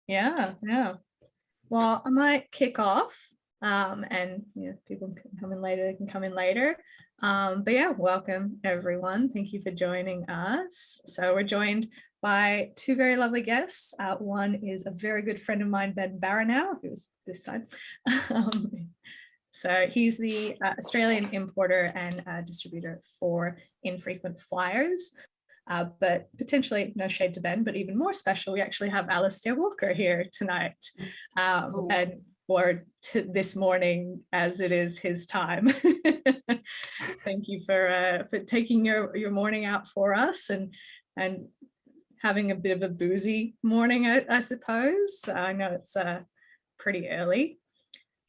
Yeah, yeah. Well, I might kick off, and people can come in later. They can come in later. But yeah, welcome everyone. Thank you for joining us. So we're joined by two very lovely guests. One is a very good friend of mine, Ben Baranow, who's this side. So he's the Australian importer and distributor for Infrequent Flyers. But potentially, no shade to Ben, but even more special, we actually have Alistair Walker here tonight, and or this morning, as it is his time. Thank you for taking your morning out for us and having a bit of a boozy morning, I suppose. I know it's pretty early.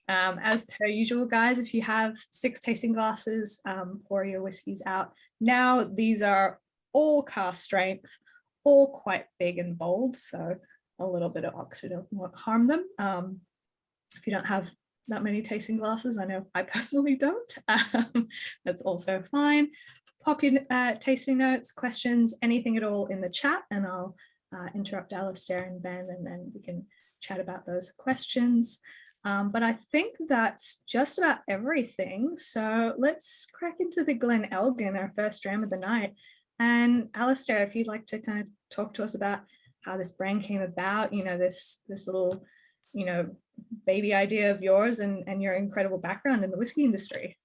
As per usual, guys, if you have 6 tasting glasses, pour your whiskies out. Now, these are all cask strength, all quite big and bold, so a little bit of oxygen won't harm them. If you don't have that many tasting glasses, I know I personally don't, that's also fine. Pop your tasting notes, questions, anything at all in the chat, and I'll interrupt Alistair and Ben, and then we can chat about those questions. But I think that's just about everything. So let's crack into the Glenelgan, our first dram of the night. And Alistair, if you'd like to kind of talk to us about how this brand came about, this little, baby idea of yours and your incredible background in the whiskey industry.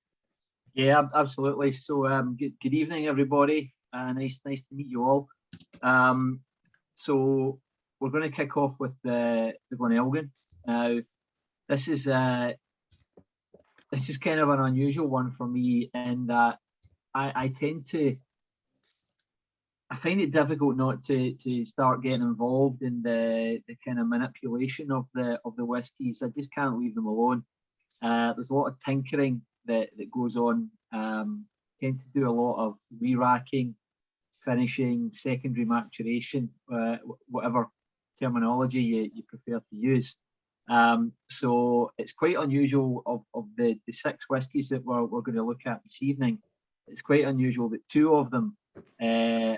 Yeah, absolutely. So good evening, everybody. Nice to meet you all. So we're going to kick off with the Glenelgan. Now, this is kind of an unusual one for me in that I find it difficult not to start getting involved in the kind of manipulation of the whiskies. I just can't leave them alone. There's a lot of tinkering that goes on. Tend to do a lot of re-racking, finishing, secondary maturation, whatever terminology you prefer to use. So it's quite unusual of the 6 whiskies that we're going to look at this evening. It's quite unusual that 2 of them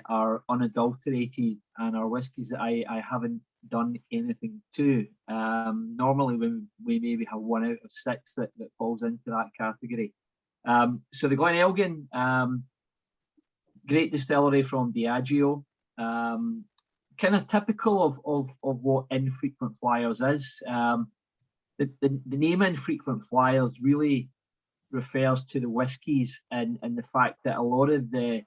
are unadulterated and are whiskies that I haven't done anything to. Normally we maybe have 1 out of 6 that falls into that category. So the Glenelgan, great distillery from Diageo, kind of typical of what Infrequent Flyers is. The name Infrequent Flyers really refers to the whiskies and the fact that a lot of the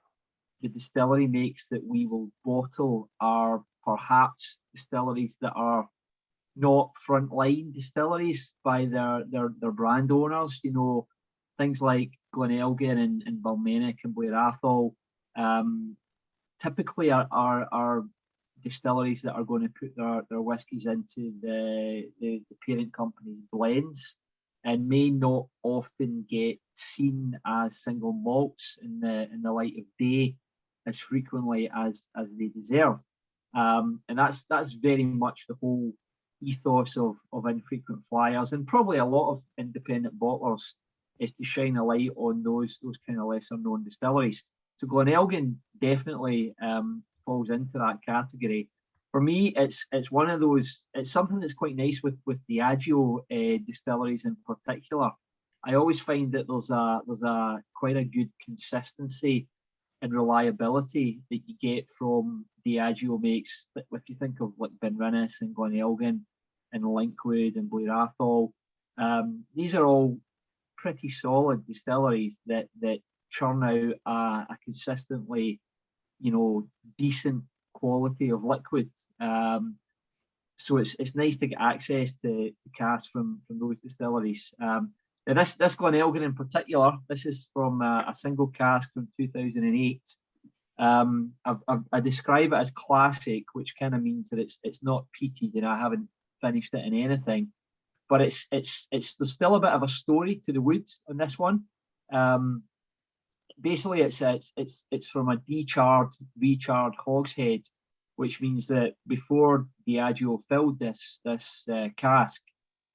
distillery makes that we will bottle are perhaps distilleries that are not frontline distilleries by their brand owners. Things like Glenelgan and Balmenach and Blair Athol typically are distilleries that are going to put their whiskies into the parent company's blends and may not often get seen as single malts in the light of day as frequently as they deserve. And that's very much the whole ethos of Infrequent Flyers, and probably a lot of independent bottlers, is to shine a light on those kind of lesser known distilleries. So Glenelgan definitely falls into that category. For me, it's one of those. It's something that's quite nice with Diageo distilleries in particular. I always find that there's a quite a good consistency and reliability that you get from Diageo makes. If you think of like Baranows and Glenelgan and Linkwood and Blair Athol, these are all pretty solid distilleries that churn out a consistently, decent quality of liquids. So it's nice to get access to cask from those distilleries. Now this Glenelgan in particular, this is from a single cask from 2008. I describe it as classic, which kind of means that it's not peated and I haven't finished it in anything. But there's still a bit of a story to the woods on this one. Basically, it's from a decharred, recharred hogshead, which means that before Diageo filled this cask,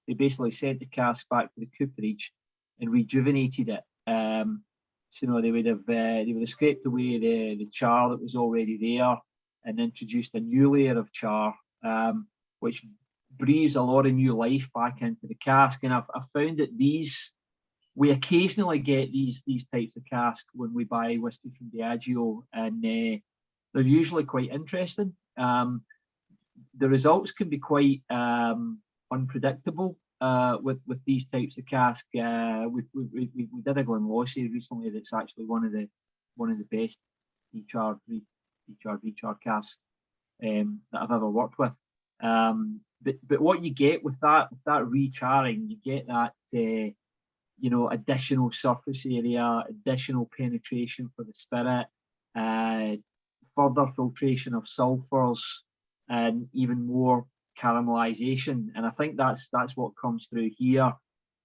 they basically sent the cask back to the cooperage and rejuvenated it. So they would have scraped away the char that was already there and introduced a new layer of char, which breathes a lot of new life back into the cask. And I've found that we occasionally get these types of cask when we buy whiskey from Diageo, and they're usually quite interesting. The results can be quite unpredictable with these types of cask. We did a Glenlossie recently that's actually one of the best recharred casks that I've ever worked with. But what you get with that recharring, you get that additional surface area, additional penetration for the spirit, further filtration of sulfurs, and even more caramelization. And I think that's what comes through here.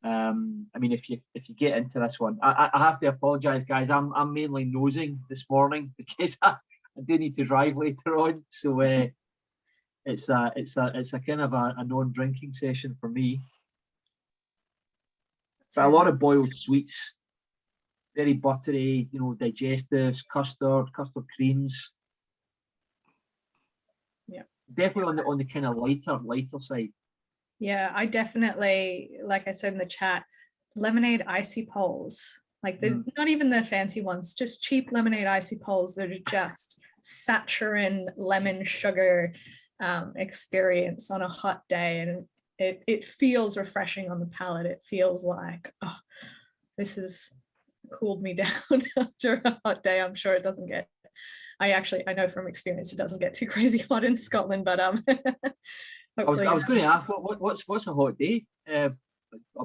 I mean, if you get into this one, I have to apologise, guys. I'm mainly nosing this morning because I do need to drive later on. So it's a kind of a non-drinking session for me. But a lot of boiled sweets, very buttery, digestives, custard creams. Yeah, definitely on the kind of lighter side. Yeah, I definitely, like I said in the chat, lemonade icy poles, like not even the fancy ones, just cheap lemonade icy poles that are just saccharine lemon sugar experience on a hot day, and it feels refreshing on the palate. It feels like, oh, this has cooled me down after a hot day. I'm sure it doesn't get, I know from experience it doesn't get too crazy hot in Scotland, but hopefully. I was going to ask, what's a hot day? I'm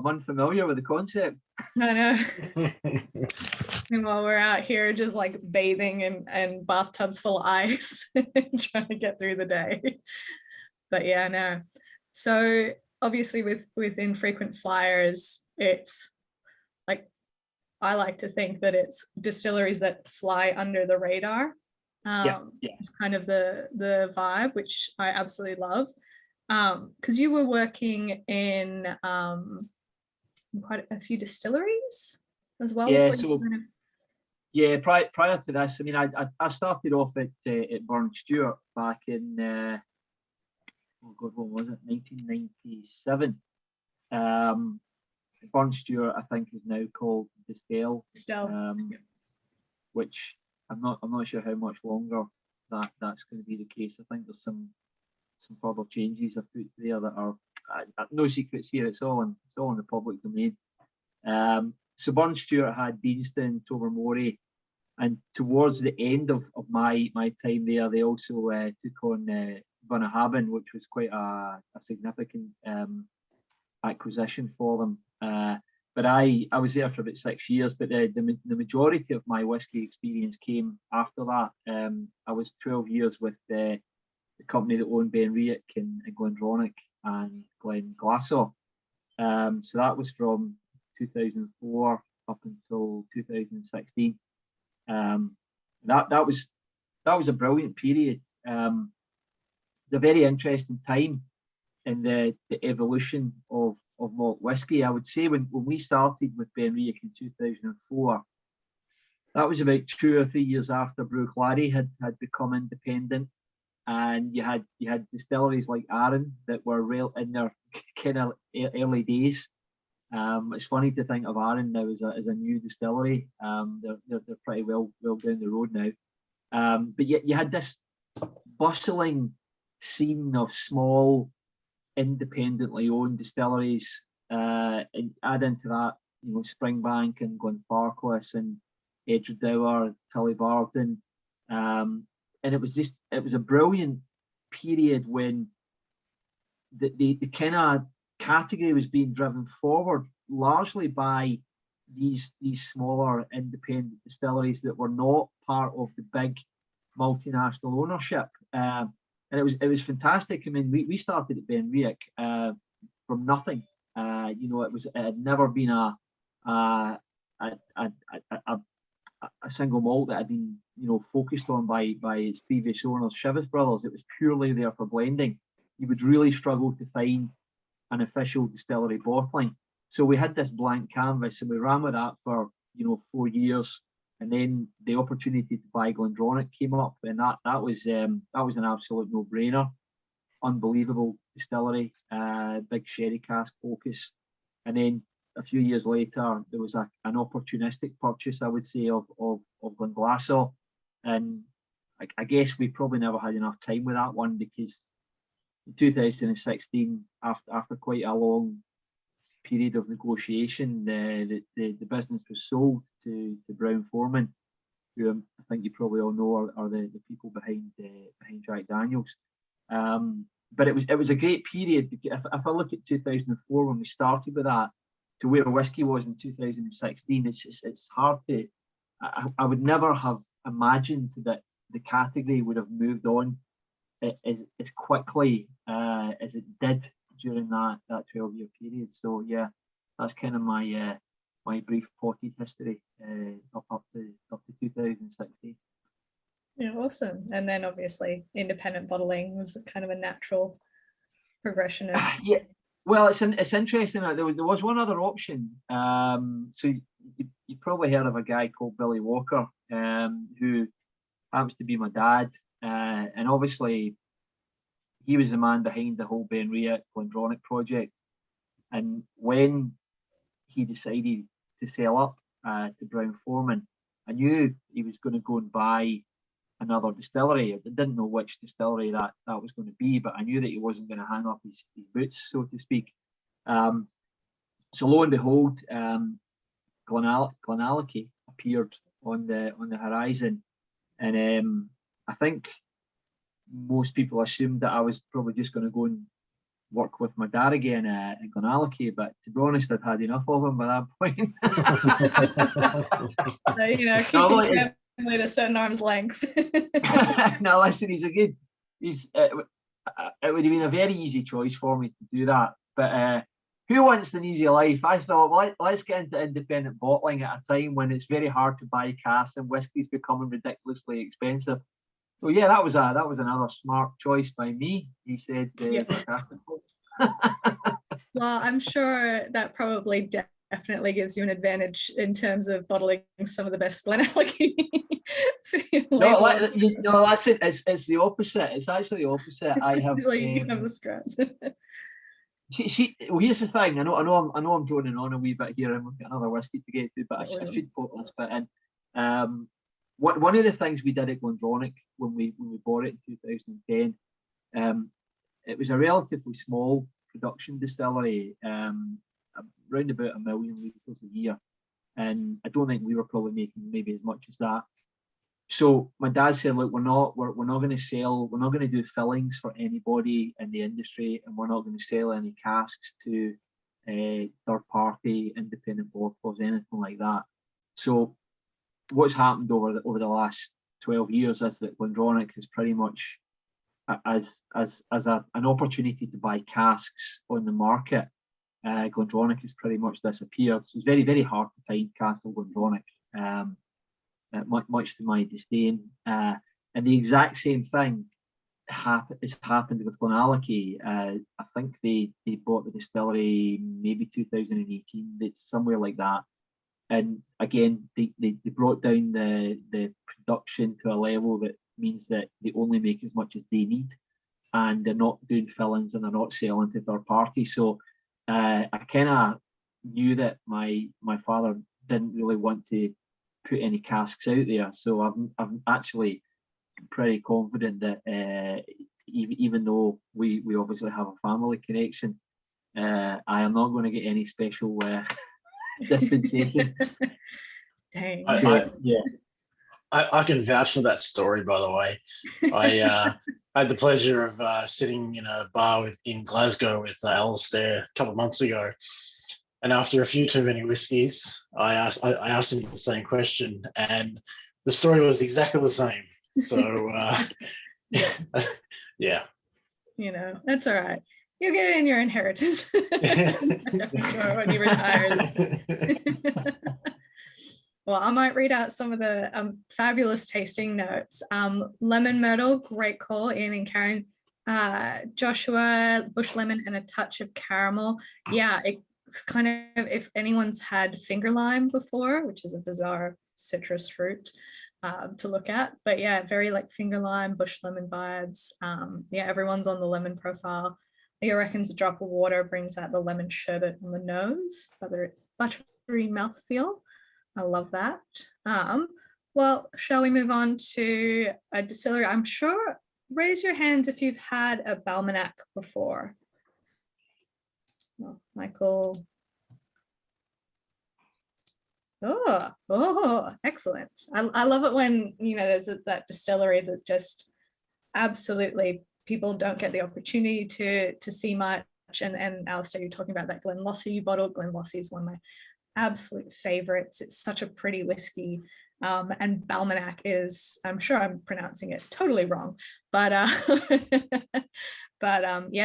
unfamiliar with the concept. I know. And while we're out here just like bathing in bathtubs full of ice, trying to get through the day. But yeah, no. So obviously with Infrequent Flyers, it's like, I like to think that it's distilleries that fly under the radar. It's kind of the vibe, which I absolutely love. Because you were working in quite a few distilleries as well. Prior to this, I mean, I started off at Burn Stewart back in what was it, 1997. Burn Stewart, I think, is now called Distell, which I'm not sure how much longer that's going to be the case. I think there's some further changes afoot there that are no secrets here. It's all in the public domain. So Burn Stewart had Deanston, Tobermory, and towards the end of my time there, they also took on Bunnahabhain, which was quite a significant acquisition for them. But I was there for about 6 years, but the majority of my whiskey experience came after that. I was 12 years with the company that owned Benriach and Glendronach and Glenglassaugh. So that was from 2004 up until 2016. That was a brilliant period. It's a very interesting time in the evolution of malt whiskey. I would say when we started with Benriach in 2004, that was about 2 or 3 years after Bruichladdich had become independent, and you had distilleries like Arran that were in their kind of early days. It's funny to think of Arran now as a new distillery. They're pretty well down the road now. But yet you had this bustling scene of small, independently owned distilleries, and add into that, Springbank and Glenfarclas and Edgedower, Tullybarton, and it was a brilliant period when the kind of category was being driven forward largely by these smaller independent distilleries that were not part of the big multinational ownership. And it was fantastic. I mean, we started at Benriach from nothing. It had never been a single malt that had been focused on by its previous owners, Chivas Brothers. It was purely there for blending. You would really struggle to find an official distillery bottling. So we had this blank canvas and we ran with that for 4 years. And then the opportunity to buy Glendronach came up, and that was an absolute no-brainer. unbelievable distillery, big sherry cask focus. And then a few years later, there was an opportunistic purchase, I would say, of Glenglassaugh. And I guess we probably never had enough time with that one, because in 2016, after quite a long period of negotiation, the business was sold to Brown-Forman, who I think you probably all know are the people behind Jack Daniels. But it was a great period. If I look at 2004 when we started with that to where whiskey was in 2016, it's hard to. I would never have imagined that the category would have moved on as quickly as it did during that 12-year period. So yeah, that's kind of my brief potted history up to 2016. Yeah, awesome. And then obviously independent bottling was kind of a natural progression of. Yeah, well, it's interesting that there was one other option. So you probably heard of a guy called Billy Walker, who happens to be my dad, and obviously he was the man behind the whole Benriach Glendronach project. And when he decided to sell up to Brown-Forman, I knew he was going to go and buy another distillery. I didn't know which distillery that was going to be, but I knew that he wasn't going to hang up his boots, so to speak. So lo and behold, Glenallachie appeared on the horizon, and I think most people assumed that I was probably just going to go and work with my dad again in Glenallachie, but to be honest, I'd had enough of him by that point. So, keeping family at a certain arm's length. No, listen, it would have been a very easy choice for me to do that, but who wants an easy life? I thought, let's get into independent bottling at a time when it's very hard to buy casks and whiskey's becoming ridiculously expensive. So yeah, that was another smart choice by me. He said, Well, I'm sure that probably definitely gives you an advantage in terms of bottling some of the best Glenallachie. No, that's it. It's the opposite. It's actually the opposite. I have. Like you can have the scraps. Well, here's the thing. I know I'm droning on a wee bit here, and we've got another whiskey to get to, but I should put this bit in. One of the things we did at Glendronach when we bought it in 2010, it was a relatively small production distillery, around about 1 million litres a year, and I don't think we were probably making maybe as much as that. So my dad said, look, we're not going to sell, we're not going to do fillings for anybody in the industry, and we're not going to sell any casks to third party independent bottlers, anything like that. So what's happened over the last 12 years is that Glendronach has pretty much, as an opportunity to buy casks on the market, Glendronach has pretty much disappeared. So it's very, very hard to find casks of Glendronach, much to my disdain. And the exact same thing has happened with Glenallachie. I think they bought the distillery maybe 2018, it's somewhere like that. And again, they brought down the production to a level that means that they only make as much as they need, and they're not doing fillings and they're not selling to third parties. So I kind of knew that my father didn't really want to put any casks out there. So I'm actually pretty confident that even though we obviously have a family connection, I am not going to get any special dispensation. Dang. I can vouch for that story, by the way. I had the pleasure of sitting in a bar in Glasgow with Alistair a couple of months ago, and after a few too many whiskies, I asked him the same question, and the story was exactly the same. So yeah, that's all right. You'll get it in your inheritance. I'm sure when he retires. Well, I might read out some of the fabulous tasting notes. Lemon myrtle, great call, Ian and Karen. Joshua, bush lemon, and a touch of caramel. Yeah, it's kind of, if anyone's had finger lime before, which is a bizarre citrus fruit, to look at. But yeah, very like finger lime, bush lemon vibes. Yeah, everyone's on the lemon profile. Leo reckons a drop of water brings out the lemon sherbet on the nose, buttery mouthfeel. I love that. Well, shall we move on to a distillery? I'm sure, raise your hands if you've had a Balmenach before. Well, Michael. Oh, excellent. I love it when, you know, there's that distillery that just absolutely people don't get the opportunity to see much. And Alistair, you're talking about that Glenlossie bottle. Glenlossie is one of my absolute favorites. It's such a pretty whiskey. And Balmenach is, I'm sure I'm pronouncing it totally wrong, but yeah,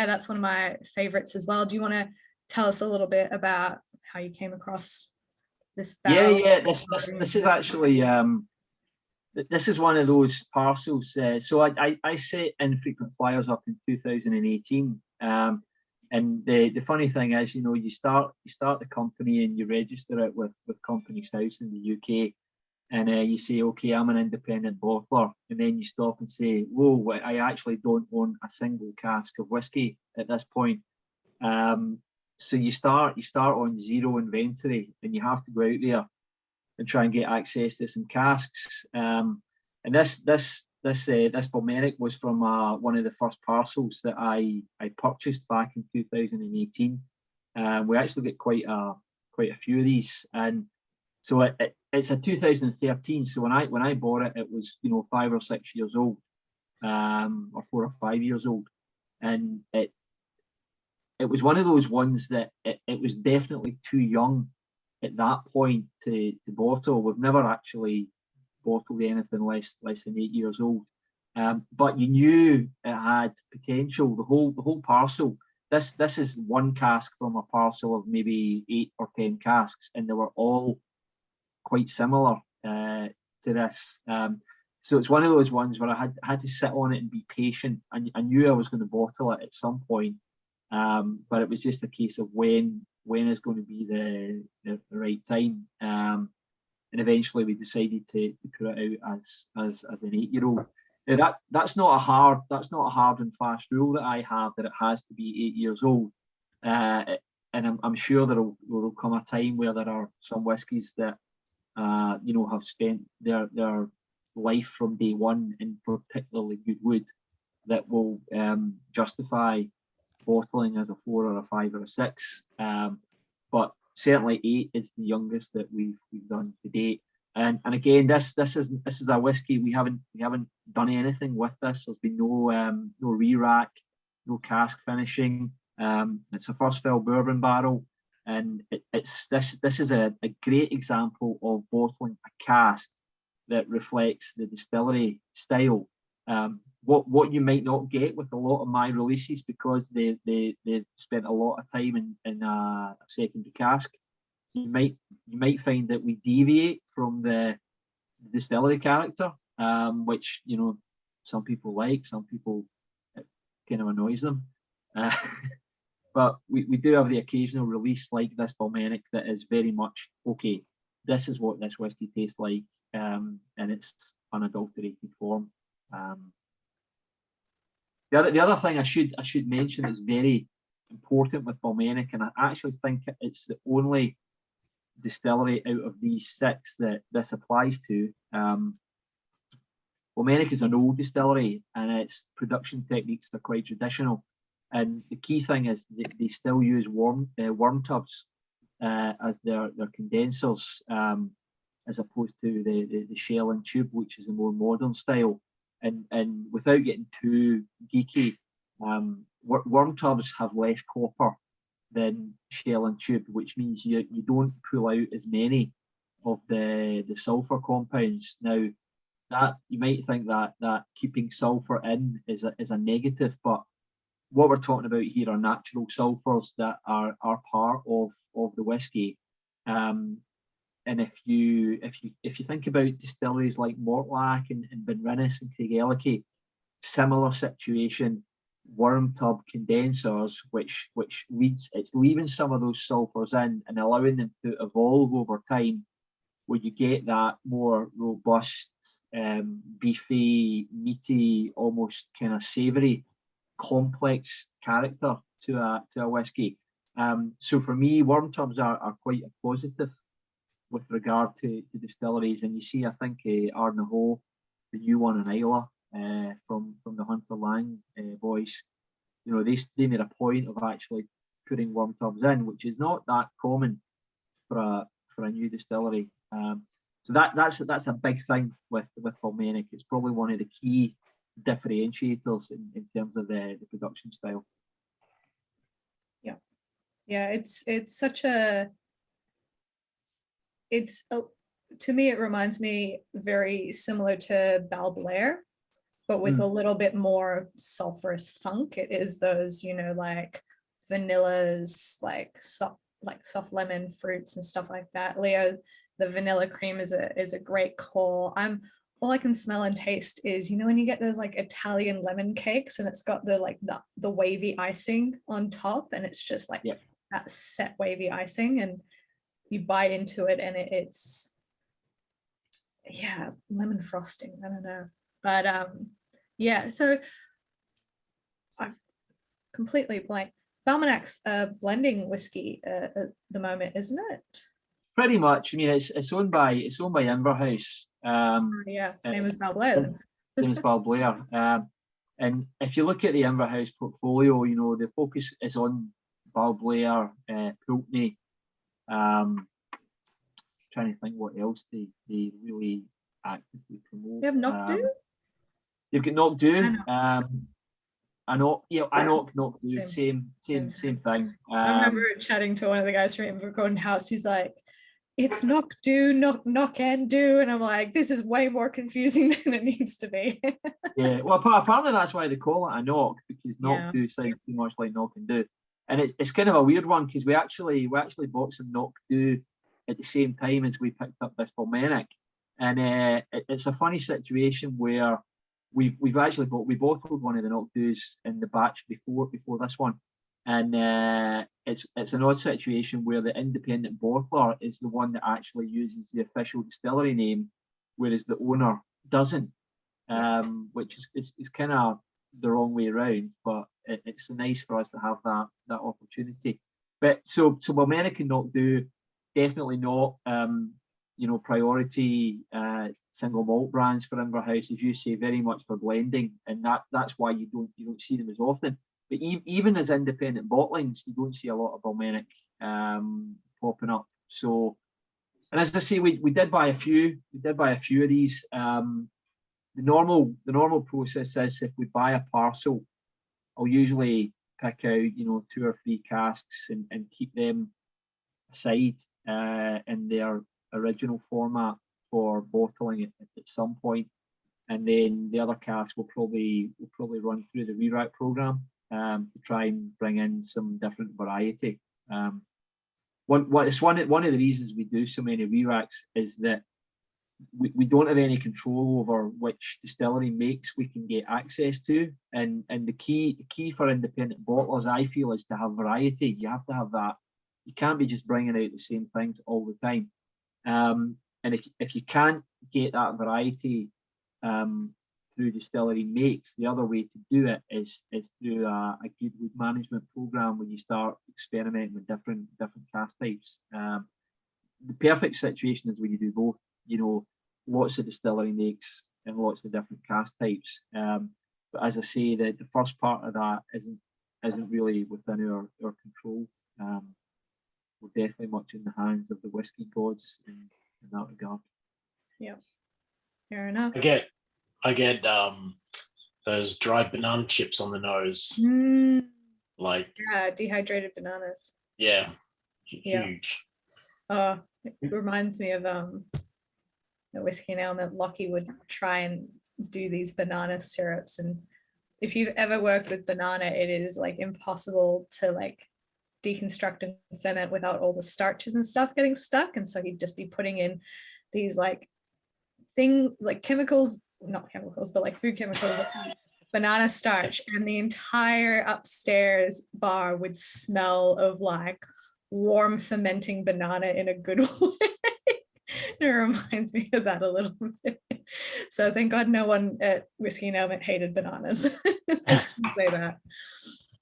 that's one of my favorites as well. Do you want to tell us a little bit about how you came across this barrel? Yeah. This is actually this is one of those parcels. So I set Infrequent Flyers up in 2018. And the funny thing is, you know, you start the company and you register it with Companies House in the UK, and you say, okay, I'm an independent bottler, and then you stop and say, whoa, I actually don't own a single cask of whiskey at this point. So you start on zero inventory, and you have to go out there and try and get access to some casks. And this Balmenach was from one of the first parcels that I purchased back in 2018. We actually get quite a few of these, and so it's a 2013. So when I bought it, it was, you know, 5 or 6 years old, or 4 or 5 years old, and it was one of those ones that it was definitely too young at that point to bottle. We've never actually bottled anything less than 8 years old, but you knew it had potential. The whole parcel. This is one cask from a parcel of maybe 8 or 10 casks, and they were all quite similar to this. So it's one of those ones where I had to sit on it and be patient. I knew I was going to bottle it at some point, but it was just a case of when is going to be the right time. And eventually we decided to put it out as an 8-year-old. Now that's not a hard and fast rule that I have, that it has to be 8 years old. And I'm sure there will come a time where there are some whiskies that you know, have spent their life from day one in particularly good wood that will justify bottling as a 4 or a 5 or a 6. But certainly 8 is the youngest that we've done to date. And again, this is a whiskey we haven't done anything with this. There's been no re-rack, no cask finishing. It's a first fill bourbon barrel, and this is a great example of bottling a cask that reflects the distillery style. What you might not get with a lot of my releases, because they spent a lot of time in a secondary cask. You might find that we deviate from the distillery character, which, you know, some people like, some people, it kind of annoys them. But we do have the occasional release like this Balmenach that is very much, okay, this is what this whiskey tastes like, in its unadulterated form. The other thing I should mention is very important with Balmenach, and I actually think it's the only distillery out of these 6 that this applies to. Balmenach is an old distillery, and its production techniques are quite traditional. And the key thing is they still use worm tubs as their condensers, as opposed to the shell and tube, which is a more modern style. And without getting too geeky, worm tubs have less copper than shell and tube, which means you don't pull out as many of the sulfur compounds. Now, that you might think that keeping sulfur in is a negative, but what we're talking about here are natural sulfurs that are part of the whiskey. And if you think about distilleries like Mortlach and Baranows and Craigellachie, similar situation, worm tub condensers, which it's leaving some of those sulfurs in and allowing them to evolve over time where you get that more robust, beefy, meaty, almost kind of savoury, complex character to a whiskey. So for me, worm tubs are quite a positive with regard to distilleries. And you see, I think Arnaho, the new one in Islay, from the Hunter Lang boys, they made a point of actually putting worm tubs in, which is not that common for a new distillery. So that's a big thing with Balmenach. It's probably one of the key differentiators in terms of the production style. Yeah, it's such a, to me, it reminds me very similar to Blair, but with a little bit more sulfurous funk. It is those, like vanillas, like soft lemon fruits and stuff like that. Leo, the vanilla cream is a great call. All I can smell and taste is, when you get those like Italian lemon cakes and it's got the wavy icing on top, and it's just like that set wavy icing, and you bite into it and it's lemon frosting. I don't know, but so I've completely blanked. Balmenach's blending whiskey at the moment, isn't it? Pretty much. I mean, it's owned by Inverhouse. Same as Blair. Same as Blair. And if you look at the Inverhouse portfolio, the focus is on Blair, Pulteney. Trying to think what else they really actively promote. They have Knockdo. You've got Knockdo. Knockdo. Same thing. I remember chatting to one of the guys from Infrequent House. He's like, it's Knockdo, knock and do, and I'm like, this is way more confusing than it needs to be. Yeah, well, apparently that's why they call it a knock, because Knockdo sounds too much like knock and do, and it's kind of a weird one, because we actually bought some Knockdo at the same time as we picked up this Balmenach, and it's a funny situation where we bottled one of the Knockdos in the batch before this one. And it's an odd situation where the independent bottler is the one that actually uses the official distillery name, whereas the owner doesn't, which is kind of the wrong way around. But it's nice for us to have that opportunity. But so Balmenach and Knockdo, definitely not priority single malt brands for Inverhouse, as you say, very much for blending, and that's why you don't see them as often. But even as independent bottlings, you don't see a lot of Balmenach popping up. So, and as I say, we did buy a few. We did buy a few of these. The normal process is, if we buy a parcel, I'll usually pick out 2 or 3 casks and keep them aside in their original format for bottling at some point, and then the other casks will probably run through the re-rack program. To try and bring in some different variety. One of the reasons we do so many re-racks is that we don't have any control over which distillery makes we can get access to, and the key for independent bottlers, I feel, is to have variety. You have to have that. You can't be just bringing out the same things all the time. And if you can't get that variety through distillery makes, the other way to do it is through a good wood management program, where you start experimenting with different cask types. The perfect situation is when you do both. Lots of distillery makes and lots of different cask types. But as I say, the first part of that isn't really within our control. We're definitely much in the hands of the whiskey gods in that regard. Yeah, fair enough. I get those dried banana chips on the nose. Dehydrated bananas. Yeah, huge. It reminds me of the Whiskey and Ale that Lockie would try and do these banana syrups, and if you've ever worked with banana, it is like impossible to like deconstruct and ferment without all the starches and stuff getting stuck. And so he'd just be putting in these chemicals, not chemicals, but like food chemicals that have banana starch, and the entire upstairs bar would smell of like warm fermenting banana in a good way. It reminds me of that a little bit. So thank God no one at Whiskey and Element hated bananas. Let's say that.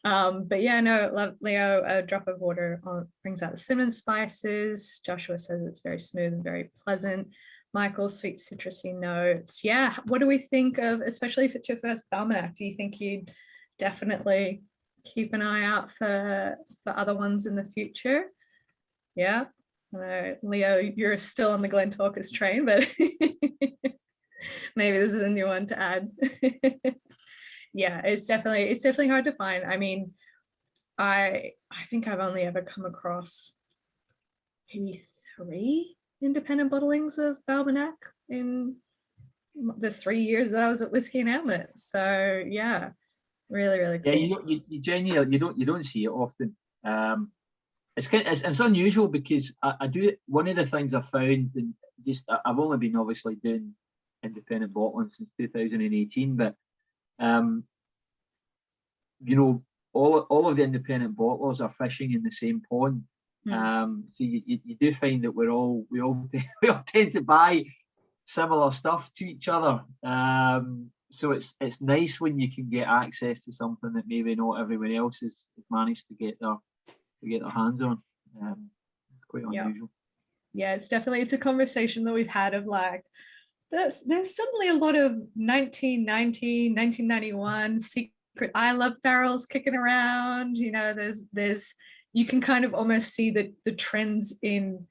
But yeah, no, love Leo. A drop of water brings out the cinnamon spices. Joshua says it's very smooth and very pleasant. Michael, sweet citrusy notes. Yeah, what do we think of, especially if it's your first Balmenach? Do you think you'd definitely keep an eye out for other ones in the future? Yeah. Leo, you're still on the Glentalkers train, but maybe this is a new one to add. Yeah, it's definitely hard to find. I mean, I think I've only ever come across maybe 3 independent bottlings of Balmenach in the 3 years that I was at Whiskey and Hamlet. So yeah, really cool. Yeah, you genuinely you don't see it often. It's unusual because I do, one of the things I found, and just I've only been obviously doing independent bottling since 2018, but you know, all of the independent bottlers are fishing in the same pond. So you do find that we all tend to buy similar stuff to each other. So it's nice when you can get access to something that maybe not everyone else has managed to get their hands on. It's quite unusual. Yeah, it's a conversation that we've had of like, there's suddenly a lot of 1990, 1991 secret I love barrels kicking around. You know, there's you can kind of almost see the trends in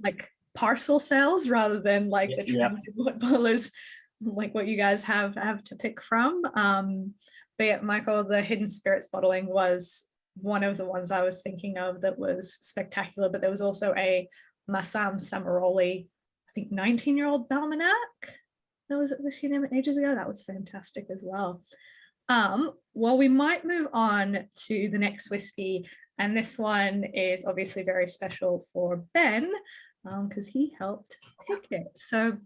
like parcel sales rather than like the trends in what bottlers, like what you guys have to pick from. But yeah, Michael, the Hidden Spirits bottling was one of the ones I was thinking of that was spectacular, but there was also a Massam Samaroli, I think 19-year-old Balmenach that was at Whiskey and Hamlet ages ago. That was fantastic as well. Well, we might move on to the next whiskey, and this one is obviously very special for Ben because he helped pick it. So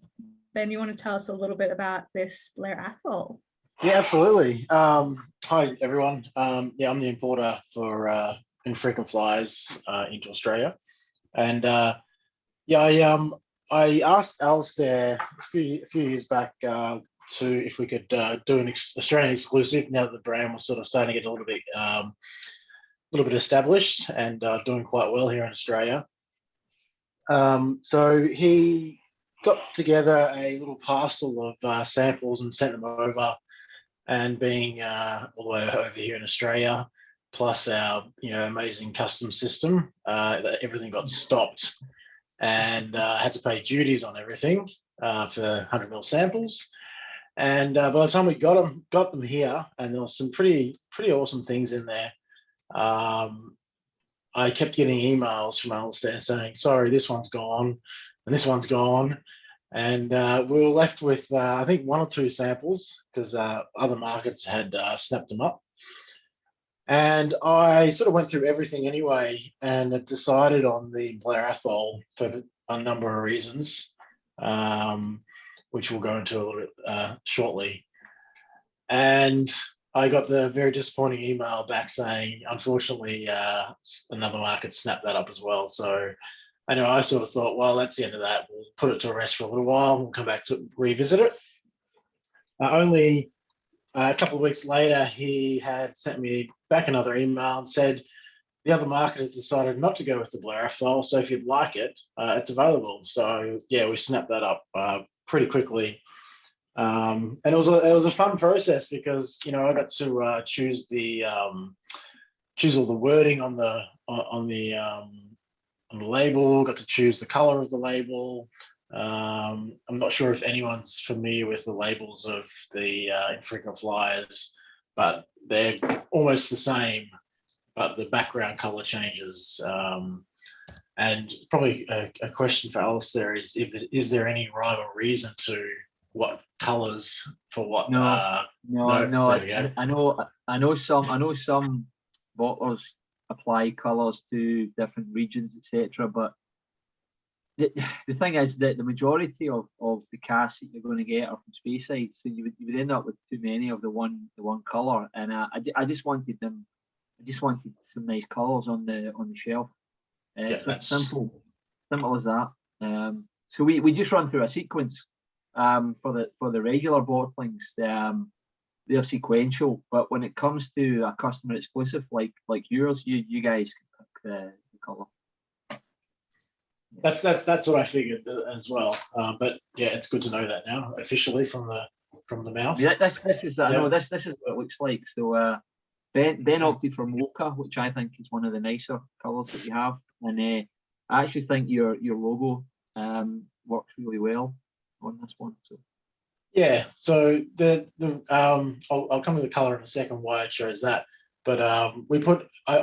Ben, you want to tell us a little bit about this Blair Athol? Yeah, absolutely. Hi, everyone. Yeah, I'm the importer for Infrequent Flyers into Australia. And I asked Alistair a few years back to if we could do an Australian exclusive now that the brand was sort of starting to get a little bit established and doing quite well here in Australia. So he got together a little parcel of samples and sent them over. And being all the way over here in Australia, plus our amazing customs system, that everything got stopped, and had to pay duties on everything for 100 ml samples. And by the time we got them here, and there was some pretty awesome things in there. I kept getting emails from Alistair saying, "Sorry, this one's gone, and this one's gone." And we were left with, I think, 1 or 2 samples because other markets had snapped them up. And I sort of went through everything anyway and decided on the Blair Athol for a number of reasons, which we'll go into a little bit shortly. And I got the very disappointing email back saying, unfortunately, another market snapped that up as well. So anyway, I sort of thought, well, that's the end of that. We'll put it to rest for a little while. We'll come back to revisit it. Only a couple of weeks later, he had sent me back another email and said, the other market has decided not to go with the Blair Athol, so if you'd like it, it's available. So yeah, we snapped that up pretty quickly. And it was a fun process because I got to choose all the wording on the label, got to choose the color of the label. I'm not sure if anyone's familiar with the labels of the Infrequent Flyers, but they're almost the same, but the background color changes. And probably a question for Alistair is there any rhyme or reason to what colors for what? No. I know some bottlers apply colours to different regions, etc. But the thing is that the majority of the casks that you're going to get are from Speyside, so you would end up with too many of the one colour. And I just wanted them. I just wanted some nice colours on the shelf. It's simple as that. So we just run through a sequence for the regular bottlings. They're sequential, but when it comes to a customer exclusive like yours, you guys can pick the colour. That's what I figured as well. But yeah, it's good to know that now officially from the mouth. Yeah, this is I Yeah. know this is what it looks like. So Ben opted for mocha, which I think is one of the nicer colours that you have, and I actually think your logo works really well on this one. So Yeah, so I'll come to the color in a second why I chose that, but I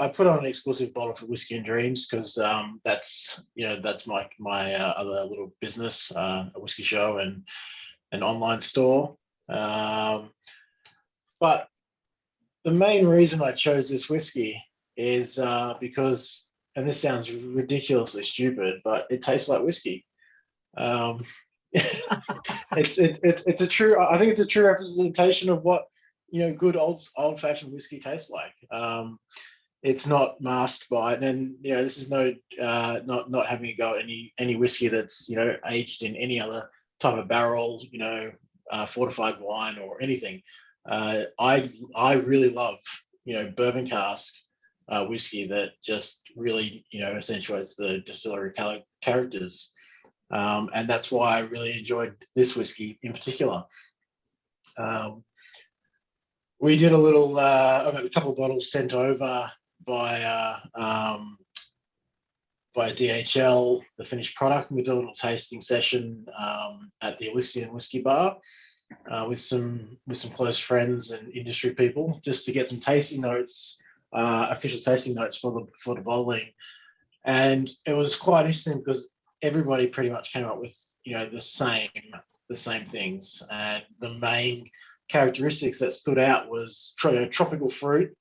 put on an exclusive bottle for Whiskey and Dreams because that's my other little business, a whiskey show and an online store. But the main reason I chose this whiskey is because, and this sounds ridiculously stupid, but it tastes like whiskey. It's a true. I think it's a true representation of what good old-fashioned whiskey tastes like. It's not masked by it, and this is not having a go at any whiskey that's aged in any other type of barrel, fortified wine or anything. I really love bourbon cask whiskey that just really accentuates the distillery characters. And that's why I really enjoyed this whiskey in particular. We did a little, I got a couple of bottles sent over by DHL, the finished product. We did a little tasting session at the Alistair Whisky Bar with some close friends and industry people, just to get some tasting notes, official tasting notes for the bottling. And it was quite interesting because everybody pretty much came up with the same things, and the main characteristics that stood out was tropical fruit,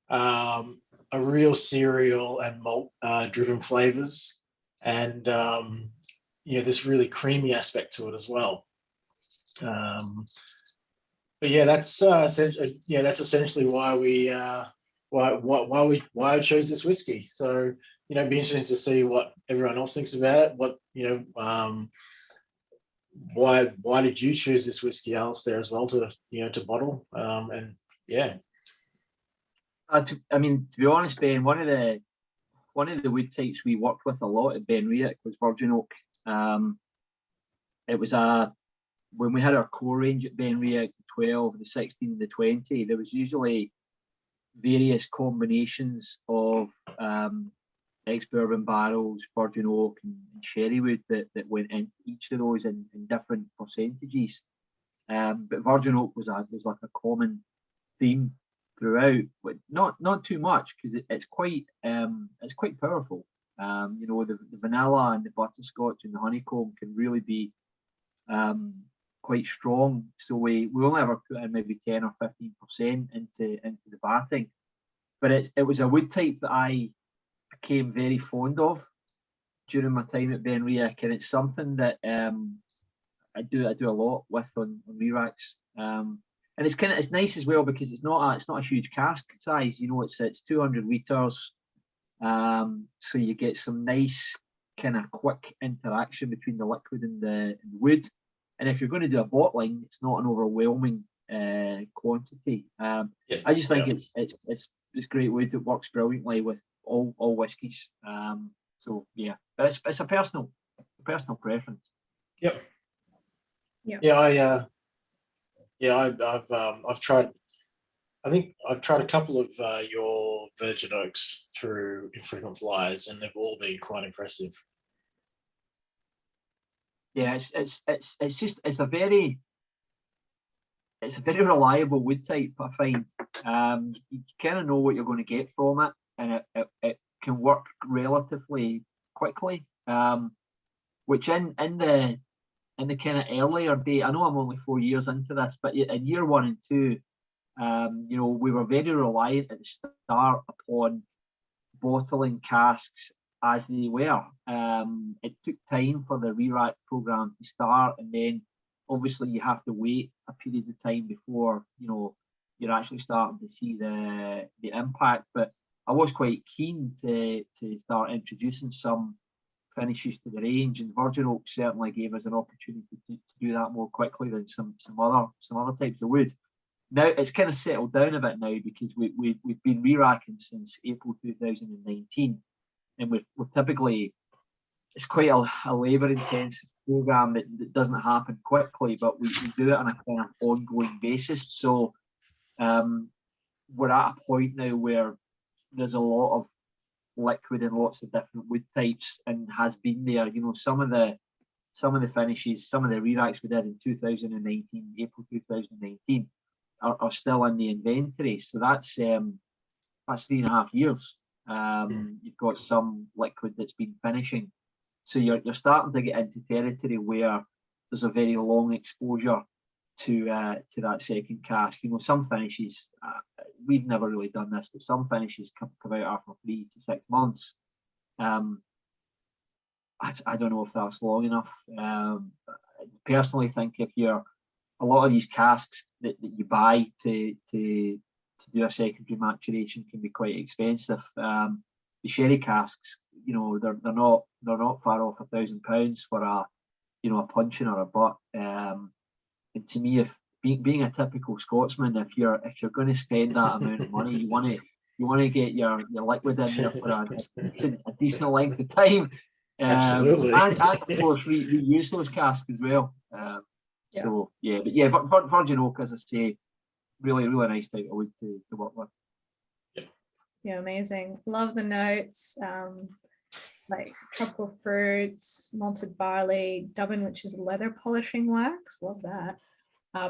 a real cereal and malt driven flavors, and this really creamy aspect to it as well. But yeah, that's essentially why I chose this whiskey. So it'd be interesting to see what everyone else thinks about it. Why did you choose this whiskey, Alistair, as well to bottle? And yeah. To be honest, Ben, one of the wood types we worked with a lot at Benriach was virgin oak. It was when we had our core range at Benriach, the 12, the 16, the 20, there was usually various combinations of ex-bourbon barrels, virgin oak and sherry wood that went into each of those in different percentages. But virgin oak was like a common theme throughout, but not too much, because it's quite powerful. The vanilla and the butterscotch and the honeycomb can really be quite strong. So we only ever put in maybe 10 or 15% into the batting. But it was a wood type that I became very fond of during my time at Benriach, and it's something that I do a lot with on re-racks. And it's nice as well because it's not a huge cask size. It's 200 litres. So you get some nice kind of quick interaction between the liquid and the wood. And if you're going to do a bottling, it's not an overwhelming quantity. Yes, I just think it's great wood. It works brilliantly with all whiskies. So yeah, but it's a personal preference. Yep. Yeah. I've tried. I think I've tried a couple of your virgin oaks through Infrequent Flyers, and they've all been quite impressive. Yeah, it's a very reliable wood type, I find. You kind of know what you're going to get from it, and it can work relatively quickly. Which in the kind of earlier day, I know I'm only 4 years into this, but in year 1 and 2, we were very reliant at the start upon bottling casks as they were. It took time for the re-rack program to start, and then obviously you have to wait a period of time before you're actually starting to see the impact. But I was quite keen to start introducing some finishes to the range, and Virgin Oak certainly gave us an opportunity to do that more quickly than some other types of wood. Now it's kind of settled down a bit now, because we've been re-racking since April 2019, and we've typically, it's quite a labour intensive program that doesn't happen quickly, but we do it on a kind of ongoing basis. So we're at a point now where there's a lot of liquid in lots of different wood types, and has been there. You know, some of the finishes, some of the re-racks we did in 2019, April 2019, are still in the inventory. So that's 3.5 years. You've got some liquid that's been finishing. So you're starting to get into territory where there's a very long exposure to that second cask. You know, some finishes, we've never really done this, but some finishes come out after 3 to 6 months. I don't know if that's long enough. Personally, think if you're a lot of these casks that you buy to do a secondary maturation can be quite expensive. The sherry casks, you know, they're not far off £1,000 for a puncheon or a butt. And to me, if being a typical Scotsman, if you're going to spend that amount of money, you want to get your liquid in there for a decent length of time. Absolutely. And of course, we use those casks as well. So yeah, but yeah, Virgin Oak, as I say, really nice type of wood to work with. Yeah, amazing. Love the notes. Like tropical fruits, malted barley, dubbin, which is leather polishing wax. Love that.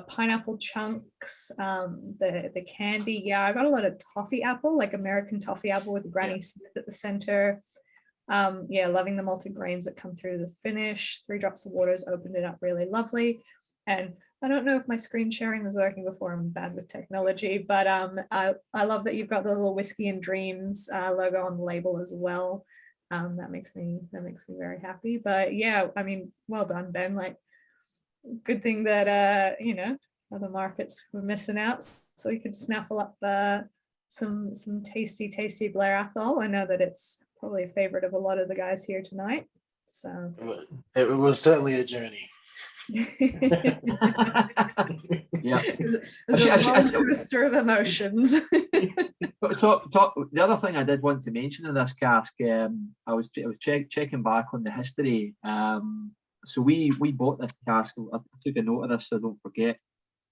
Pineapple chunks, the candy. Yeah, I got a lot of toffee apple, like American toffee apple with Granny Smith at the center. Yeah, loving the malted grains that come through the finish. 3 drops of water has opened it up really lovely. And I don't know if my screen sharing was working before. I'm bad with technology, but I love that you've got the little Whiskey and Dreams logo on the label as well. That makes me very happy. But yeah, I mean, well done, Ben. Like, good thing that other markets were missing out, so we could snaffle up some tasty Blair Athol. I know that it's probably a favorite of a lot of the guys here tonight. So it was certainly a journey. Yeah, it was a roller coaster of emotions. So the other thing I did want to mention in this cask, I was checking back on the history. So we bought this cask. I took a note of this so I don't forget.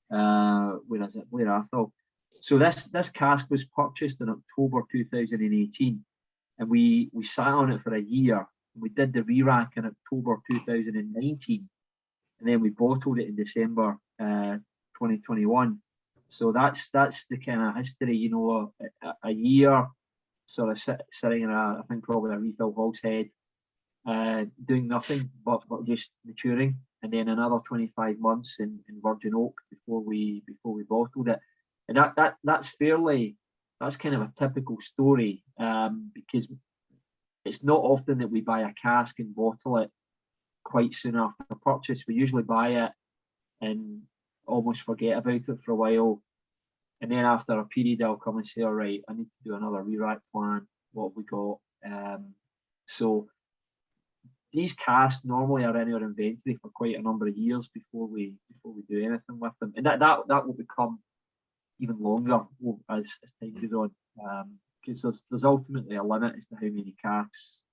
Where is it? Blair Athol. So this cask was purchased in October 2018, and we sat on it for a year. We did the re-rack in October 2019, and then we bottled it in December 2021. So that's the kind of history, you know, a year sort of sitting in I think probably a refill hogshead, doing nothing but just maturing, and then another 25 months in Virgin Oak before we bottled it. And that's kind of a typical story, because it's not often that we buy a cask and bottle it quite soon after purchase. We usually buy it and almost forget about it for a while, and then after a period I'll come and say, all right, I need to do another re-rack plan. What have we got? So these casks normally are in our inventory for quite a number of years before we do anything with them, and that will become even longer as time goes on, because there's ultimately a limit as to how many casks.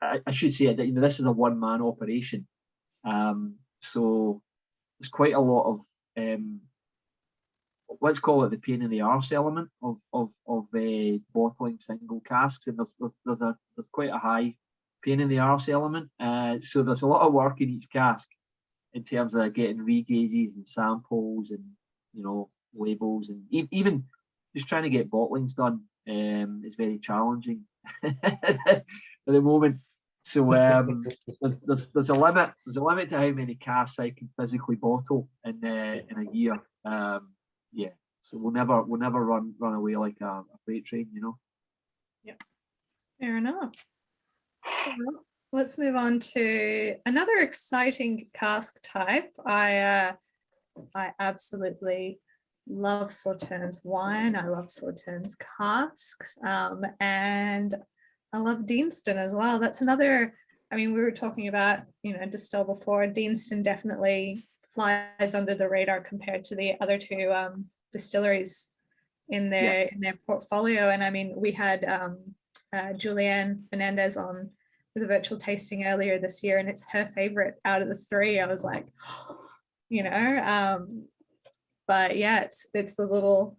I should say that, you know, this is a one-man operation, so there's quite a lot of let's call it the pain in the arse element of bottling single casks, and there's quite a high pain in the arse element. So there's a lot of work in each cask in terms of getting regauges and samples and, you know, labels, and even just trying to get bottlings done is very challenging at the moment. So there's a limit. There's a limit to how many casks I can physically bottle in a year. Yeah, so we'll never run away like a freight train, you know. Yeah, fair enough. Well, let's move on to another exciting cask type. I absolutely love Sauternes wine. I love Sauternes casks, and I love Deanston as well. That's another I mean, we were talking about, Distill before. Deanston definitely flies under the radar compared to the other two distilleries in their portfolio. And I mean, we had Julianne Fernandez on with a virtual tasting earlier this year, and it's her favorite out of the three. I was like, but yeah, it's the little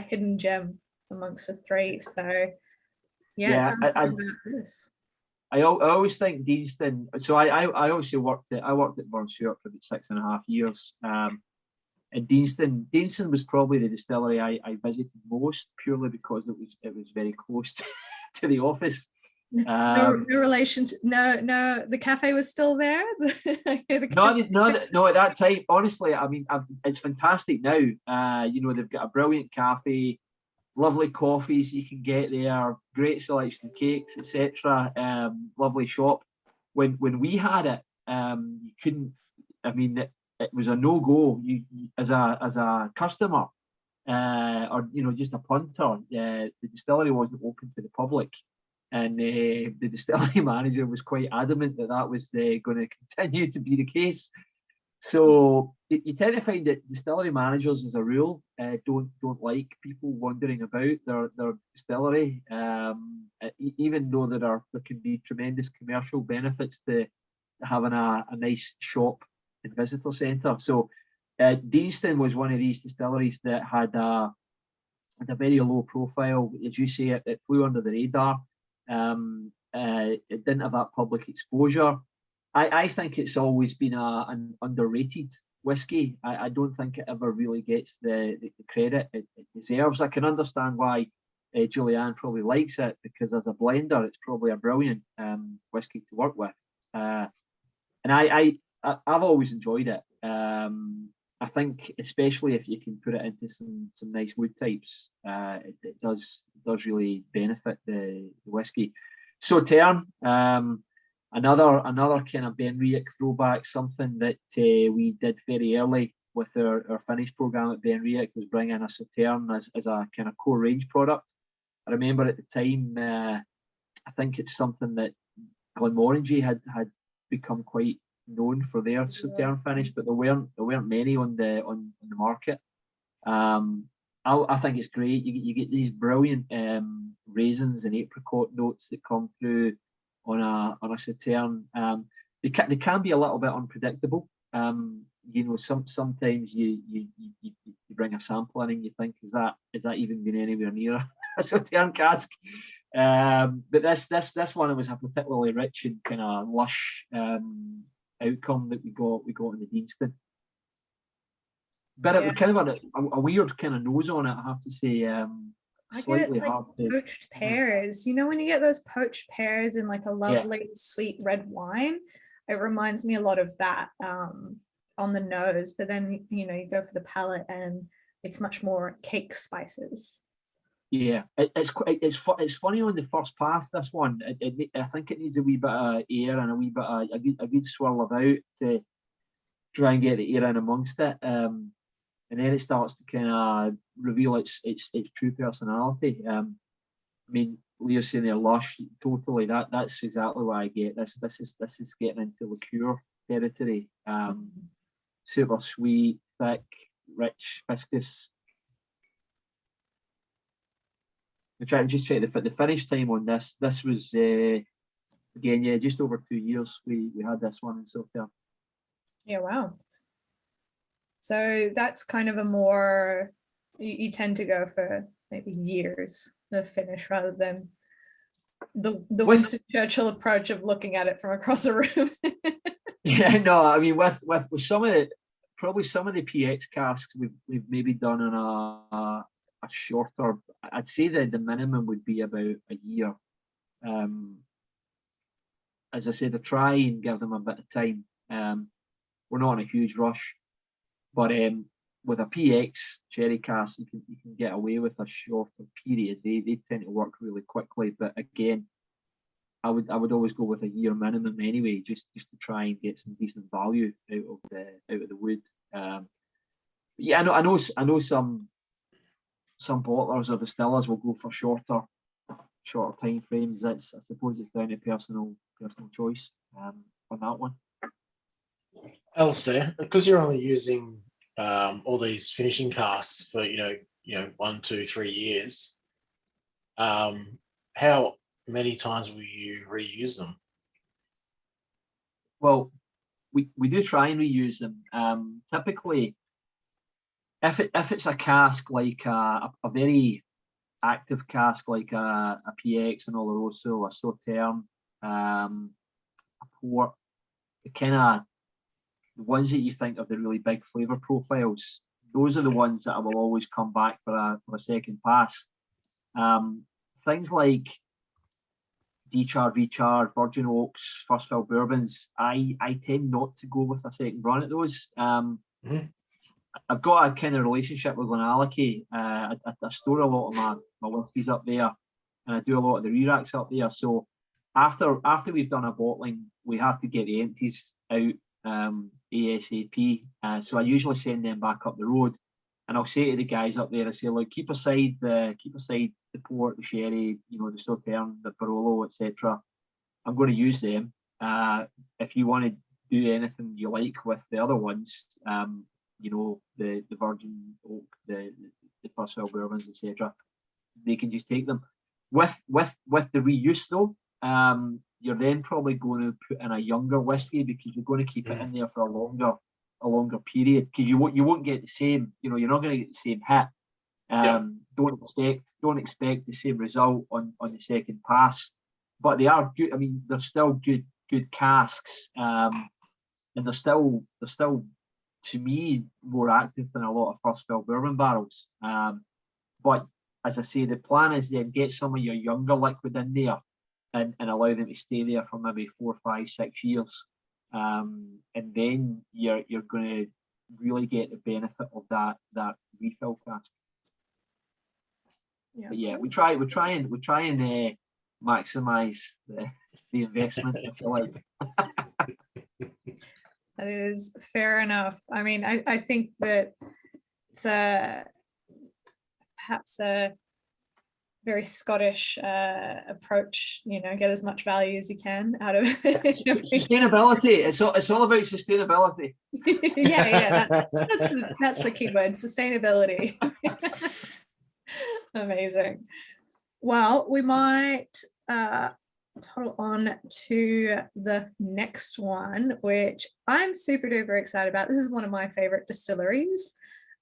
hidden gem amongst the three. So yeah, tell us about this. I always think Deanston. So I obviously worked at Burn Stewart for about 6.5 years. And Deanston was probably the distillery I visited most, purely because it was very close to the office. No relation to, no, the cafe was still there. No, at that time, honestly, I mean, it's fantastic now. They've got a brilliant cafe, lovely coffees you can get there, great selection of cakes, etc. Lovely shop. When we had it, you couldn't. I mean, it was a no-go. You as a customer, or just a punter. The distillery wasn't open to the public, and the distillery manager was quite adamant that was going to continue to be the case. So you tend to find that distillery managers, as a rule, don't like people wandering about their distillery, even though there can be tremendous commercial benefits to having a nice shop and visitor centre. So Deanston was one of these distilleries that had a very low profile. As you say, it flew under the radar. It didn't have that public exposure. I think it's always been an underrated whiskey. I don't think it ever really gets the credit it deserves. I can understand why Julianne probably likes it, because as a blender, it's probably a brilliant whiskey to work with. And I've always enjoyed it. I think, especially if you can put it into some nice wood types, it does really benefit the whiskey. Sauternes, another kind of Benriach throwback, something that we did very early with our finish program at Benriach, was bring in a Sauternes as a kind of core range product. I remember at the time, I think it's something that Glenmorangie had become quite known for their Sauternes finish, but there weren't many on the market. I think it's great. You get these brilliant raisins and apricot notes that come through on a Sauternes. They can be a little bit unpredictable. Sometimes you bring a sample in and you think, is that even been anywhere near a Sauternes cask? But this one was a particularly rich and kind of lush outcome that we got in the Deanston. But it was kind of a weird kind of nose on it, I have to say. Slightly hard to. Poached pears. When you get those poached pears in like a lovely sweet red wine, it reminds me a lot of that on the nose. But then you go for the palate and it's much more cake spices. Yeah, it's funny on the first pass. This one, I think it needs a wee bit of air and a wee bit of a good swirl about to try and get the air in amongst it, and then it starts to kind of reveal its true personality. I mean, Leah's saying they're lush. Totally, that's exactly what I get. This is getting into liqueur territory. Super sweet, thick, rich, viscous. I'm trying to just check the finish time on this. This was again, just over 2 years. We had this one in Sauternes. Yeah, wow. So that's kind of a more, you tend to go for maybe years of finish rather than the Winston Churchill approach of looking at it from across a room. Yeah, no, I mean with some of the PX casks we've maybe done on a shorter, I'd say that the minimum would be about a year. As I said, I try and give them a bit of time. We're not in a huge rush, but with a PX cherry cask, you can get away with a shorter period. They tend to work really quickly, but again, I would always go with a year minimum anyway, just to try and get some decent value out of the wood. Yeah, I know some bottlers or distillers will go for shorter time frames. I suppose it's down to personal personal choice on that one. Alistair, because you're only using all these finishing casks for 1, 2, 3 years, how many times will you reuse them? Well, we do try and reuse them. Typically, if it's a cask like a very active cask like a PX, an Oloroso, a Sauternes, a port, the ones that you think of the really big flavour profiles, those are the ones that I will always come back for a second pass. Things like Decharge, Recharge, Virgin Oaks, First Fill Bourbons, I tend not to go with a second run at those. I've got a kind of relationship with Glenallachie. I store a lot of my whiskies up there, and I do a lot of the re-racks up there. So after we've done a bottling, we have to get the empties out ASAP. So I usually send them back up the road, and I'll say to the guys up there, I say, look, keep aside the port, the sherry, the Sauternes, the Barolo, etc. I'm going to use them. If you want to do anything you like with the other ones, the Virgin Oak, the First Fill Bourbons, etc., they can just take them. With the reuse though, you're then probably going to put in a younger whiskey because you're going to keep it in there for a longer period, because you won't get the same, you're not going to get the same hit. Don't expect the same result on the second pass, but they are good. I mean, they're still good casks, and they're still to me more active than a lot of first fill bourbon barrels. But as I say, the plan is then get some of your younger liquid in there and allow them to stay there for maybe 4, 5, 6 years, and then you're going to really get the benefit of that refill cask. Yeah. But yeah, we try and maximize the investment, if you like. That is fair enough. I mean, I think that it's perhaps a very Scottish approach, get as much value as you can out of it. Sustainability. It's all about sustainability. yeah, that's the key word, sustainability. Amazing. Well, we might toddle on to the next one, which I'm super duper excited about. This is one of my favorite distilleries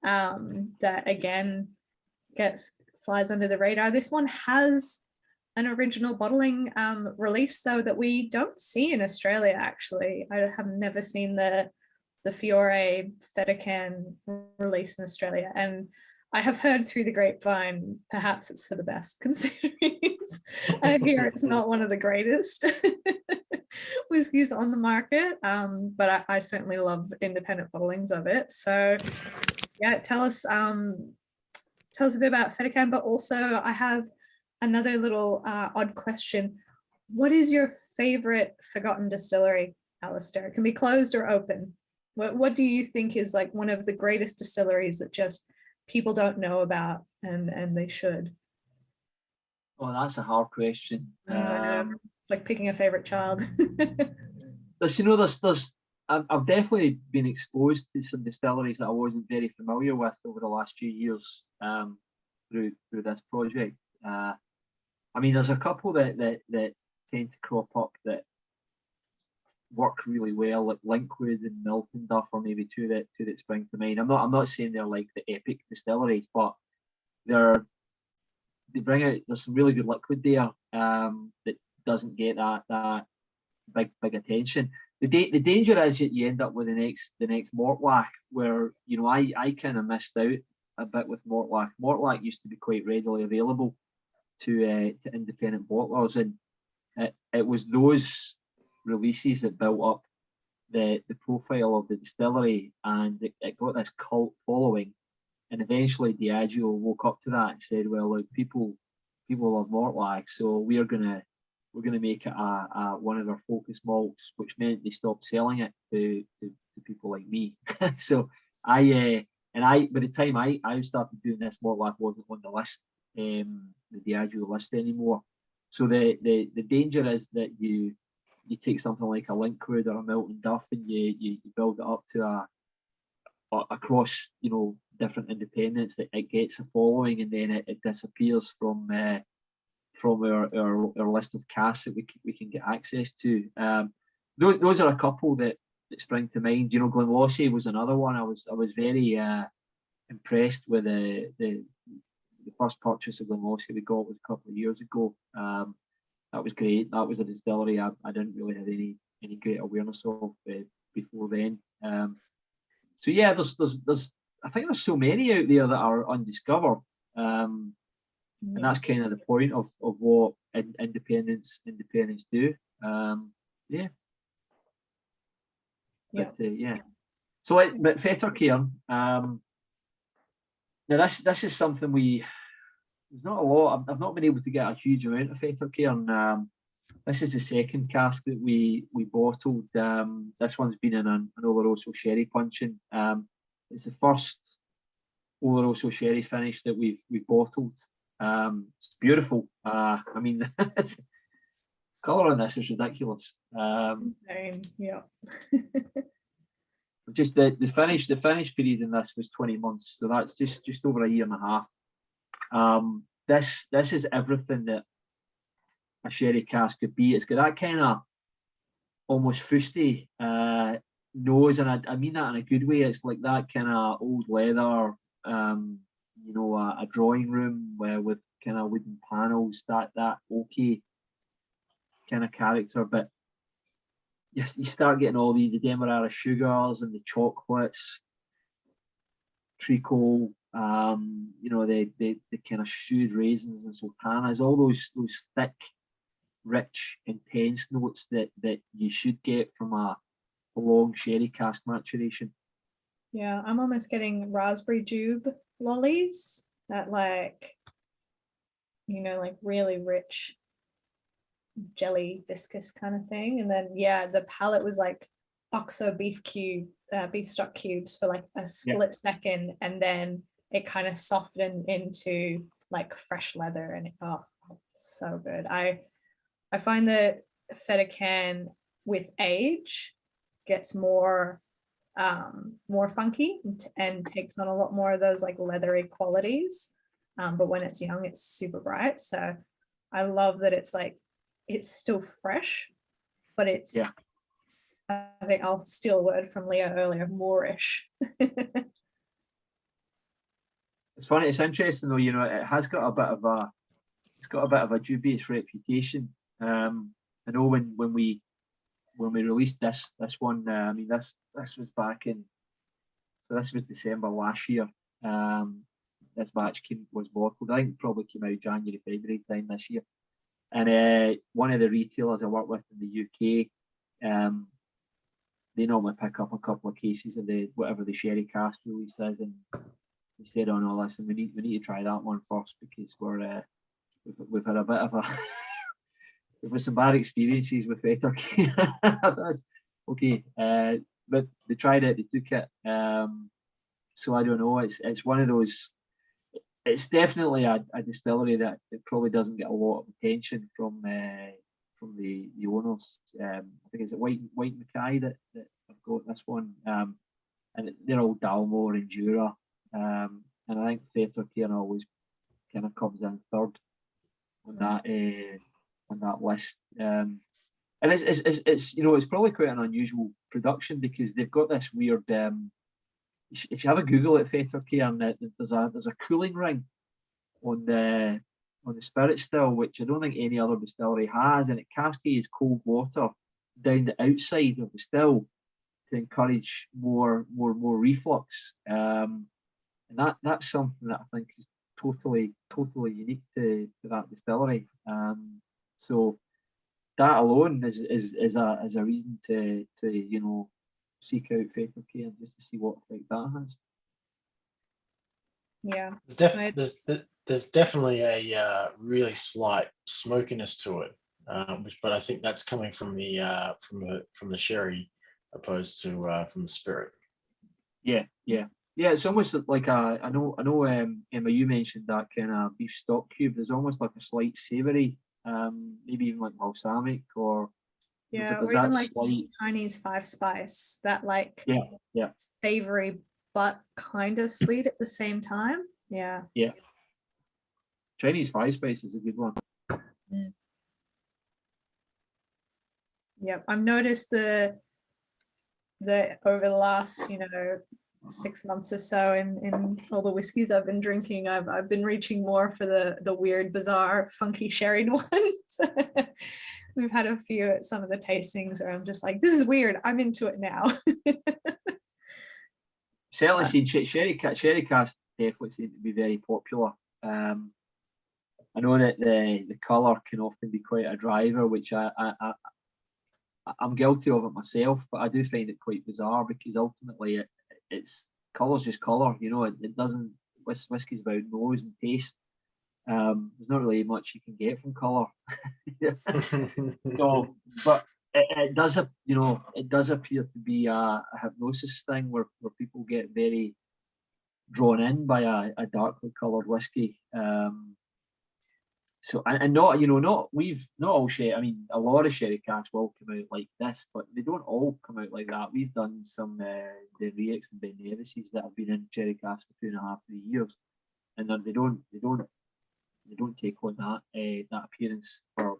that again flies under the radar. This one has an original bottling release though that we don't see in Australia. Actually, I have never seen the Fiore Fetacan release in Australia, and I have heard through the grapevine perhaps it's for the best, considering I hear it's not one of the greatest whiskies on the market, but I certainly love independent bottlings of it. So yeah, tell us a bit about Fetacan, but also I have another little odd question. What is your favorite forgotten distillery, Alistair? It can be closed or open. What do you think is like one of the greatest distilleries that just people don't know about and they should? Oh, that's a hard question. It's like picking a favorite child. I've definitely been exposed to some distilleries that I wasn't very familiar with over the last few years through this project. I mean, there's a couple that tend to crop up that work really well, like Linkwood and Milton Duff, or maybe two that spring to mind. I'm not saying they're like the epic distilleries, but they bring out, there's some really good liquid there that doesn't get that big attention. The danger is that you end up with the next Mortlach, where I kind of missed out a bit with Mortlach. Mortlach used to be quite readily available to independent bottlers, and it was those releases that built up the profile of the distillery, and it got this cult following. And eventually Diageo woke up to that and said, well, look, people love Mortlach, so we're gonna make it a one of our focus malts, which meant they stopped selling it to people like me. So by the time I started doing this, Mortlach wasn't on the list, the Diageo list anymore. So the danger is that you you take something like a Linkwood or a Milton Duff, and you build it up to a across, you know, different independents, that it gets a following, and then it disappears from our list of casks that we can get access to. Those are a couple that spring to mind. You know, Glenlossie was another one. I was very impressed with the first purchase of Glenlossie we got was a couple of years ago. That was great. That was a distillery I didn't really have any great awareness of before then. So yeah, there's I think there's so many out there that are undiscovered, and that's kind of the point of what independents do. Yeah. But yeah. So but Fettercairn, now this is something there's not a lot. I've not been able to get a huge amount of Fettercairn. This is the second cask that we bottled. This one's been in an Oloroso sherry puncheon. It's the first Oloroso sherry finish that we've bottled. It's beautiful. I mean, the colour on this is ridiculous. Yeah. Just the finish period in this was 20 months, so that's just over a year and a half. This is everything that a sherry cask could be. It's got that kind of almost fusty nose, and I mean that in a good way. It's like that kind of old leather, you know, a drawing room with kind of wooden panels, that oaky kind of character. But you start getting all the Demerara sugars and the chocolates, treacle, you know, the kind of stewed raisins and sultanas, all those thick, rich, intense notes that you should get from a long sherry cask maturation. Yeah, I'm almost getting raspberry jube lollies, that, like, you know, like really rich jelly viscous kind of thing. And then yeah, the palate was like OXO beef stock cubes for like a split second, and then it kind of softened into like fresh leather, and so good. I find that Fettercairn with age gets more funky and takes on a lot more of those like leathery qualities, but when it's young it's super bright. So I love that it's like it's still fresh, but it's I think I'll steal a word from Leo earlier, moreish. It's funny, it's interesting though, you know, it has got a bit of a dubious reputation. I know when we released this one, I mean this was back in, so this was December last year. This batch was bottled. I think it probably came out January, February time this year. And one of the retailers I work with in the UK, they normally pick up a couple of cases of whatever the sherry cask release is, and they said, "Oh no, listen, we need to try that one first because we've had a bit of a we've had some bad experiences with Fettercairn." That's okay, but they tried it, they took it. So I don't know. It's one of those. It's definitely a distillery that it probably doesn't get a lot of attention from the owners. I think it's White Mackay that have got this one, and they're all Dalmore and Jura, and I think Fettercairn always kind of comes in third on that list. And it's you know, it's probably quite an unusual production because they've got this weird. If you have a Google at Fettercairn, there's a cooling ring on the spirit still, which I don't think any other distillery has, and it cascades cold water down the outside of the still to encourage more reflux. And that's something that I think is totally unique to that distillery. So that alone is a reason to you know, seek out Fettercairn just to see what effect that has. Yeah, there's definitely a really slight smokiness to it, but I think that's coming from the sherry opposed to from the spirit. Yeah. It's almost like I know Emma, you mentioned that kind of beef stock cube. There's almost like a slight savoury, maybe even like balsamic or Yeah, There's or even that like slight, Chinese five spice, that like yeah, savory but kind of sweet at the same time. Yeah. yeah. Chinese five spice is a good one. Mm. Yep. I've noticed the over the last, 6 months or so in all the whiskeys I've been drinking, I've been reaching more for the weird, bizarre, funky sherried ones. We've had a few at some of the tastings where I'm just like, this is weird. I'm into it now. Certainly seen sherry cask definitely seem to be very popular. I know that the colour can often be quite a driver, which I'm guilty of it myself, but I do find it quite bizarre because ultimately it's colour's just colour, it doesn't, whiskey's about nose and taste. There's not really much you can get from colour. So, but it does, it does appear to be a hypnosis thing where people get very drawn in by a darkly coloured whiskey. So and not not all sherry. I mean, a lot of sherry casks will come out like this, but they don't all come out like that. We've done some the Rex and Ben Nevises that have been in sherry casks for 2.5-3 years, and they don't take on that appearance for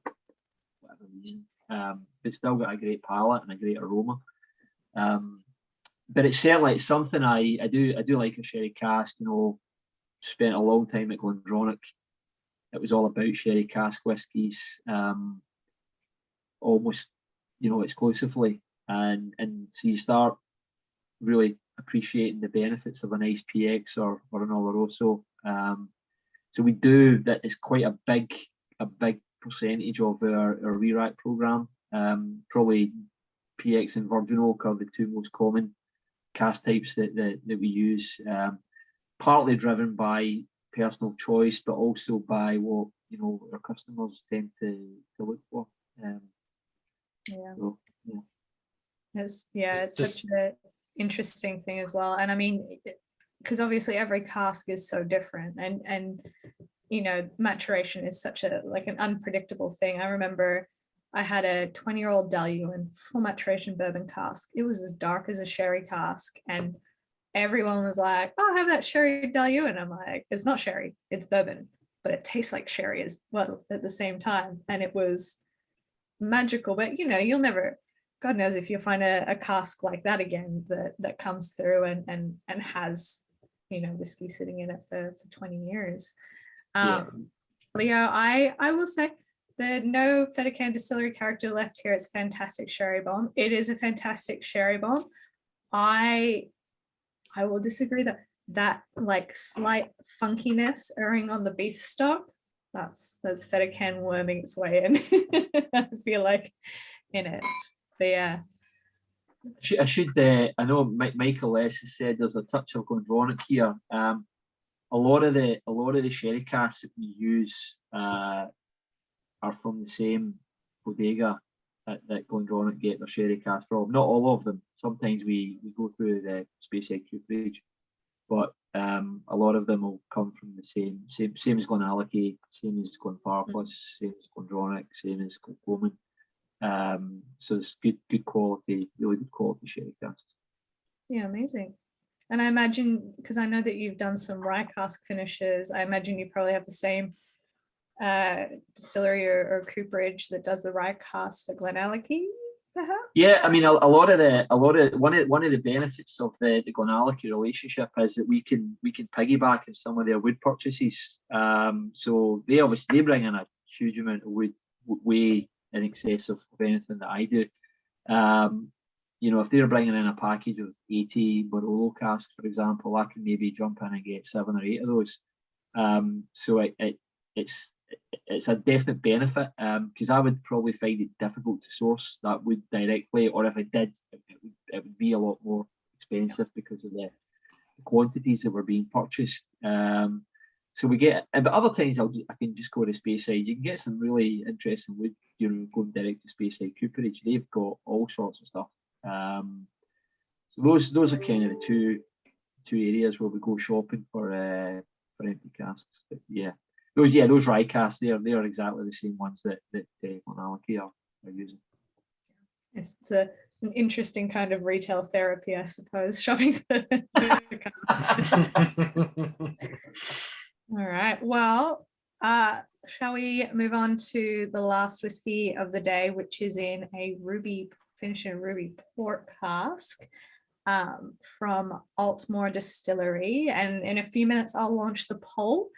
whatever reason. But still got a great palate and a great aroma. But it's something I do like a sherry cask. Spent a long time at Glendronach. It was all about sherry cask whiskies, almost, exclusively. And so you start really appreciating the benefits of a nice PX or an Oloroso. So we do that. Is quite a big percentage of our re-rack program. Probably PX and virgin oak are the two most common cask types that we use. Partly driven by personal choice, but also by what our customers tend to look for. So, It's such an interesting thing as well. And I mean, because obviously every cask is so different, and maturation is such an unpredictable thing. I remember I had a 20-year-old Dalyun full maturation bourbon cask. It was as dark as a sherry cask, and everyone was like, "Oh, have that sherry Dalyun." I'm like, "It's not sherry, it's bourbon, but it tastes like sherry as well at the same time." And it was magical. But you'll never, God knows if you'll find a cask like that again that comes through and has whiskey sitting in it for 20 years. Leo, I will say the no Fettercan distillery character left here. It's fantastic sherry bomb. It is a fantastic sherry bomb. I will disagree that like slight funkiness erring on the beef stock, that's Fettercan worming its way in. I feel like in it. But yeah. I should. I know Michael S has said there's a touch of Glendronach here. A lot of the sherry casks that we use are from the same bodega that Glendronach get their sherry cask from. Not all of them. Sometimes we go through the Speyside cooperage, but a lot of them will come from the same as Glenallachie, same as Glenfarclas, same as Glendronach, same as Kilcoman. So it's good quality, really good quality sherry casks. Yeah, amazing. And I imagine, because I know that you've done some rye cask finishes, I imagine you probably have the same distillery or cooperage that does the rye cask for Glenallachie, perhaps? Yeah, I mean, one of the benefits of the Glenallachie relationship is that we can piggyback in some of their wood purchases. So they bring in a huge amount of wood, way in excess of anything that I do. If they're bringing in a package of 80 Barolo casks, for example, I can maybe jump in and get 7 or 8 of those. So it's a definite benefit, because I would probably find it difficult to source that wood directly, or if I did, it would be a lot more expensive because of the quantities that were being purchased. So we get, but other times I can just go to Speyside. You can get some really interesting wood, going direct to Speyside cooperage. They've got all sorts of stuff. So those are kind of the two areas where we go shopping for empty casks. But yeah, those rye casks, they're exactly the same ones that Glenallachie are using. Yes, it's an interesting kind of retail therapy, I suppose, shopping for casks. All right. Well, shall we move on to the last whiskey of the day, which is in a finished in a ruby port cask from Altmore Distillery. And in a few minutes, I'll launch the poll.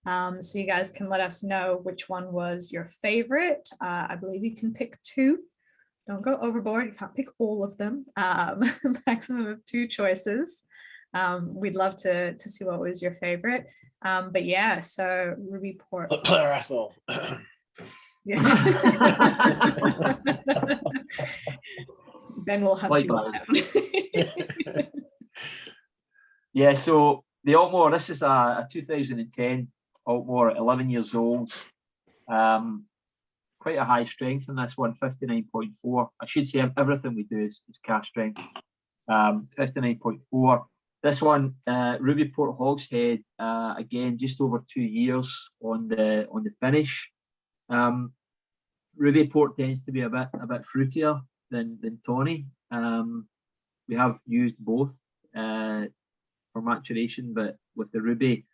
So you guys can let us know which one was your favorite. I believe you can pick 2. Don't go overboard. You can't pick all of them. Maximum of 2 choices. We'd love to see what was your favorite. But yeah, so ruby port. Blair Athol. Ben will have Like to. Yeah, so the Altmore, this is a 2010 Altmore, 11 years old. Quite a high strength in this one, 59.4. I should say everything we do is cask strength. 59.4. This one, Ruby Port Hogshead, again, just over 2 years on the finish. Ruby Port tends to be a bit fruitier than tawny. We have used both for maturation, but with the Ruby,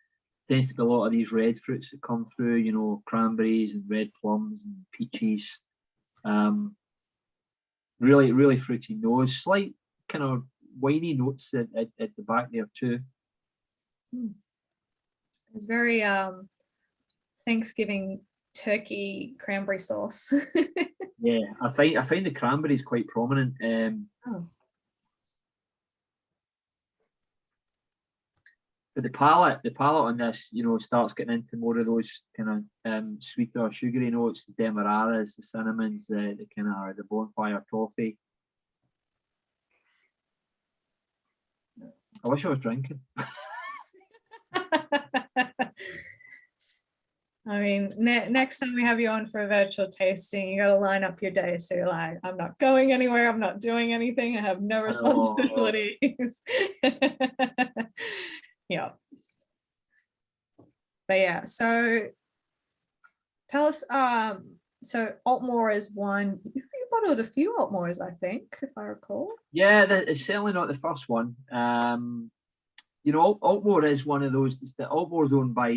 tends to be a lot of these red fruits that come through, you know, cranberries and red plums and peaches. Really fruity nose, slight kind of winey notes at the back there too. It's very Thanksgiving turkey cranberry sauce. Yeah, I find the cranberries quite prominent. But the palate on this, you know, starts getting into more of those kind of sweeter, sugary notes, the demararas, the cinnamons, the kind of the bonfire toffee. I wish I was drinking. I mean, next time we have you on for a virtual tasting, you got to line up your day. So you're like, I'm not going anywhere. I'm not doing anything. I have no responsibilities. Yeah. But yeah, so tell us, so Altmore is one. You bottled a few Altmores, I think, if I recall. Yeah, it's certainly not the first one. You know, Altmore is one of those. Altmore is owned by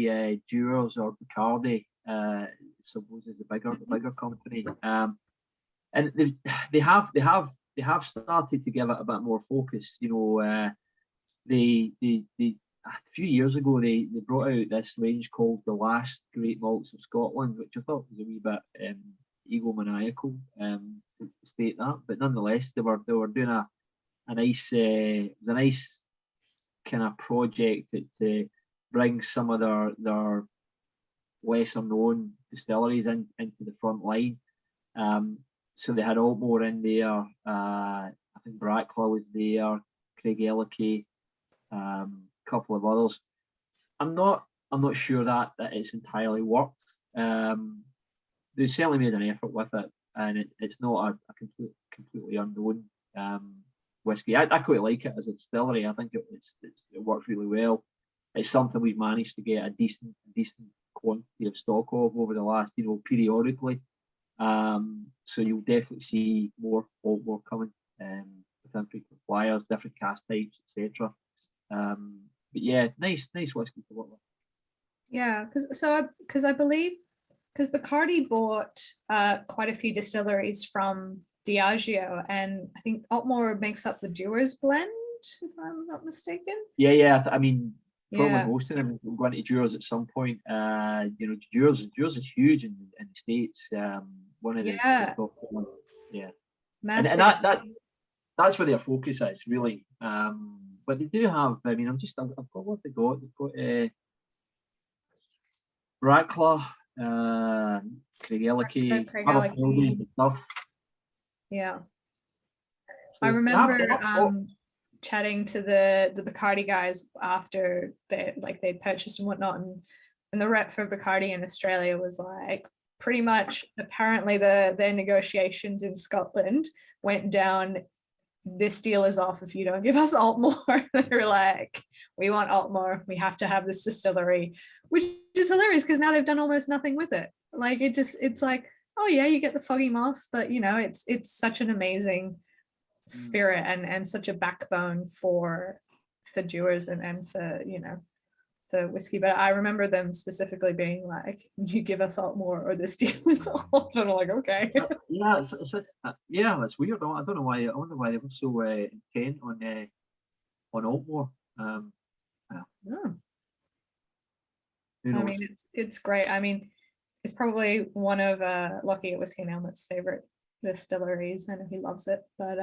Dewars or Bacardi, I suppose is the bigger company. And they have started to give it a bit more focus. You know, they a few years ago they brought out this range called the Last Great Malts of Scotland, which I thought was a wee bit egomaniacal to state that, but nonetheless they were doing a nice kind of project to bring some of their lesser known distilleries into the front line. So they had Altmore in there. I think Brackla was there, Craig Ellicky, couple of others. I'm not sure that it's entirely worked. They certainly made an effort with it, and it's not a completely unknown whiskey. I quite like it as a distillery. I think it works really well. It's something we've managed to get a decent quantity of stock of over the last, you know, periodically. So you'll definitely see more Altmore coming with Infrequent Flyers, different cask types, etc. But yeah, nice whiskey to work with. Yeah, because I believe Bacardi bought quite a few distilleries from Diageo, and I think Altmore makes up the Dewars blend, if I'm not mistaken. Yeah. I mean, probably most of them will go into Dewars at some point. You know, Dewars is huge in the States. One of the top ones. Yeah, massive. And that's where their focus is really. But they do have. I mean, I've got what they got. They've got Brackla, Craig Ellicky, and stuff. Yeah, so I remember chatting to the Bacardi guys after they purchased and whatnot, and the rep for Bacardi in Australia was like, pretty much apparently their negotiations in Scotland went down. This deal is off if you don't give us Altmore. They were like, we want Altmore. We have to have this distillery, which is hilarious because now they've done almost nothing with it. Like it's like oh yeah, you get the foggy moss, but you know, it's such an amazing spirit and such a backbone for dewars and for, you know, for whiskey. But I remember them specifically being like, you give us alt more or this deal is alt. And I'm like, okay. Yeah, yeah, that's weird. I don't know why. I wonder why they were so intent on Altmore. Yeah. Who I knows? mean, it's great. I mean, it's probably one of Lockie at Whiskey and Helmet's favorite distilleries. I know he loves it, but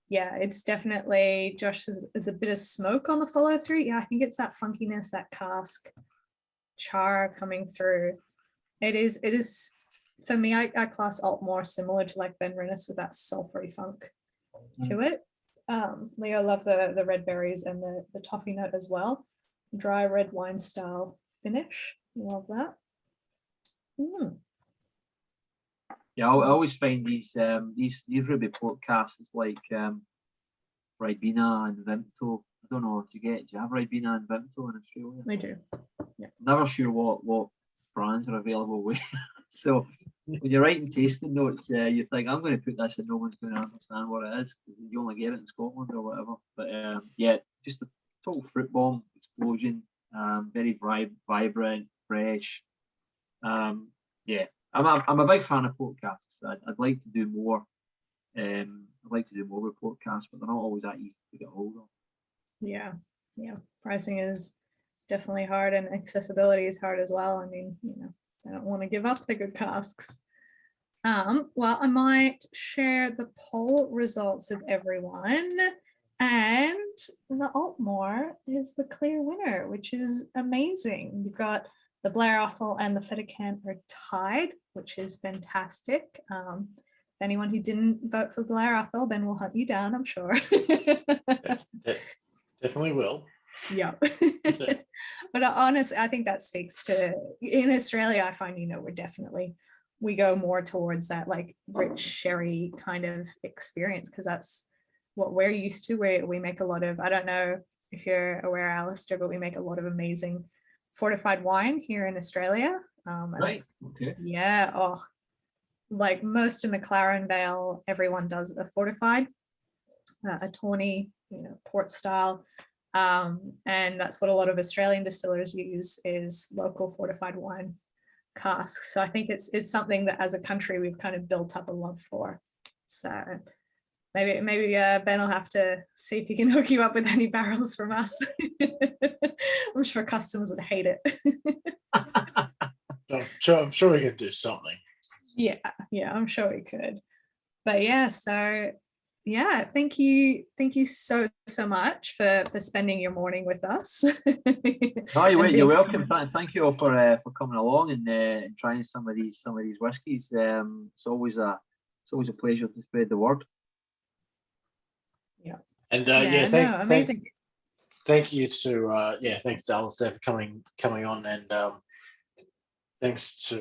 yeah, it's definitely, Josh says there's a bit of smoke on the follow through. Yeah, I think it's that funkiness, that cask char coming through. It is for me, I class alt more similar to like Ben Rennis with that sulfury funk to it. Leo love the red berries and the toffee note as well. Dry red wine style finish. Love that. Yeah, I always find these ruby port casks like Ribena and Vimto. I don't know if do you have Ribena and Vimto in Australia? We do. Yeah. Never sure what brands are available with. So when you're writing tasting notes, you think I'm going to put this and no one's going to understand what it is because you only get it in Scotland or whatever. But yeah, just a total fruit bomb explosion. Very vibrant, fresh. Yeah, I'm a big fan of podcasts. I'd like to do more. I'd like to do more with podcasts, but they're not always that easy to get hold of. Yeah. Pricing is definitely hard, and accessibility is hard as well. I mean, you know, I don't want to give up the good casks. Well, I might share the poll results with everyone. And the Altmore is the clear winner, which is amazing. You've got the Blair Athol and the Fettercant are tied, which is fantastic. Anyone who didn't vote for Blair Athol, Ben will hunt you down, I'm sure. Definitely will. Yeah. But honestly, I think that speaks to, in Australia, I find, you know, we go more towards that like rich sherry kind of experience because that's what we're used to. We make a lot of, I don't know if you're aware, Alistair, but we make a lot of amazing fortified wine here in Australia. Right. Okay. Yeah. Oh, like most of McLaren Vale, everyone does a fortified, a tawny, you know, port style. And that's what a lot of Australian distillers use is local fortified wine casks. So I think it's something that as a country we've kind of built up a love for. So maybe Ben will have to see if he can hook you up with any barrels from us. I'm sure customs would hate it. I'm sure we can do something. Yeah, I'm sure we could. But yeah, so yeah, thank you so much for spending your morning with us. No, you're welcome. Thank you all for coming along and trying some of these whiskies. It's always a pleasure to spread the word. Yeah. And amazing. Thank you to thanks to Alistair for coming on, and thanks to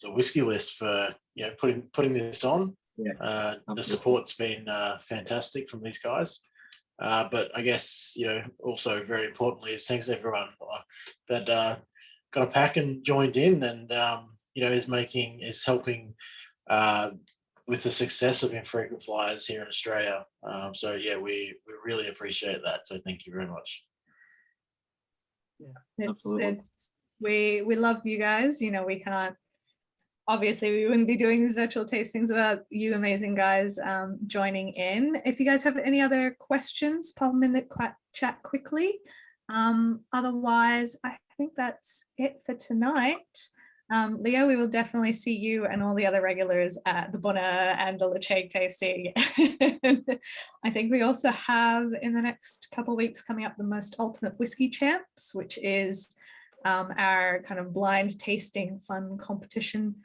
the Whiskey List for putting this on. Yeah, the support's been fantastic from these guys. But I guess also very importantly is thanks to everyone that got a pack and joined in, and is helping with the success of Infrequent Flyers here in Australia. So yeah, we really appreciate that. So thank you very much. Yeah, it's we love you guys. We can't. Obviously, we wouldn't be doing these virtual tastings without you amazing guys joining in. If you guys have any other questions, pop them in the chat quickly. Otherwise, I think that's it for tonight. Leo, we will definitely see you and all the other regulars at the Bunna and the Lecheg tasting. I think we also have in the next couple of weeks coming up the Most Ultimate Whiskey Champs, which is our kind of blind tasting fun competition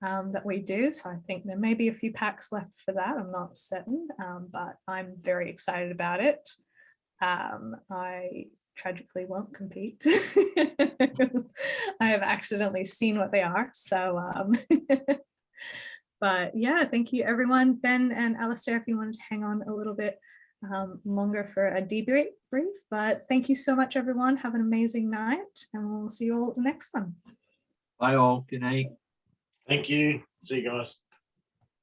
that we do. So I think there may be a few packs left for that. I'm not certain, but I'm very excited about it. I tragically won't compete. I have accidentally seen what they are. So, but yeah, thank you everyone. Ben and Alistair, if you wanted to hang on a little bit longer for a debrief, but thank you so much everyone. Have an amazing night and we'll see you all at the next one. Bye all. Good night. Thank you. See you guys.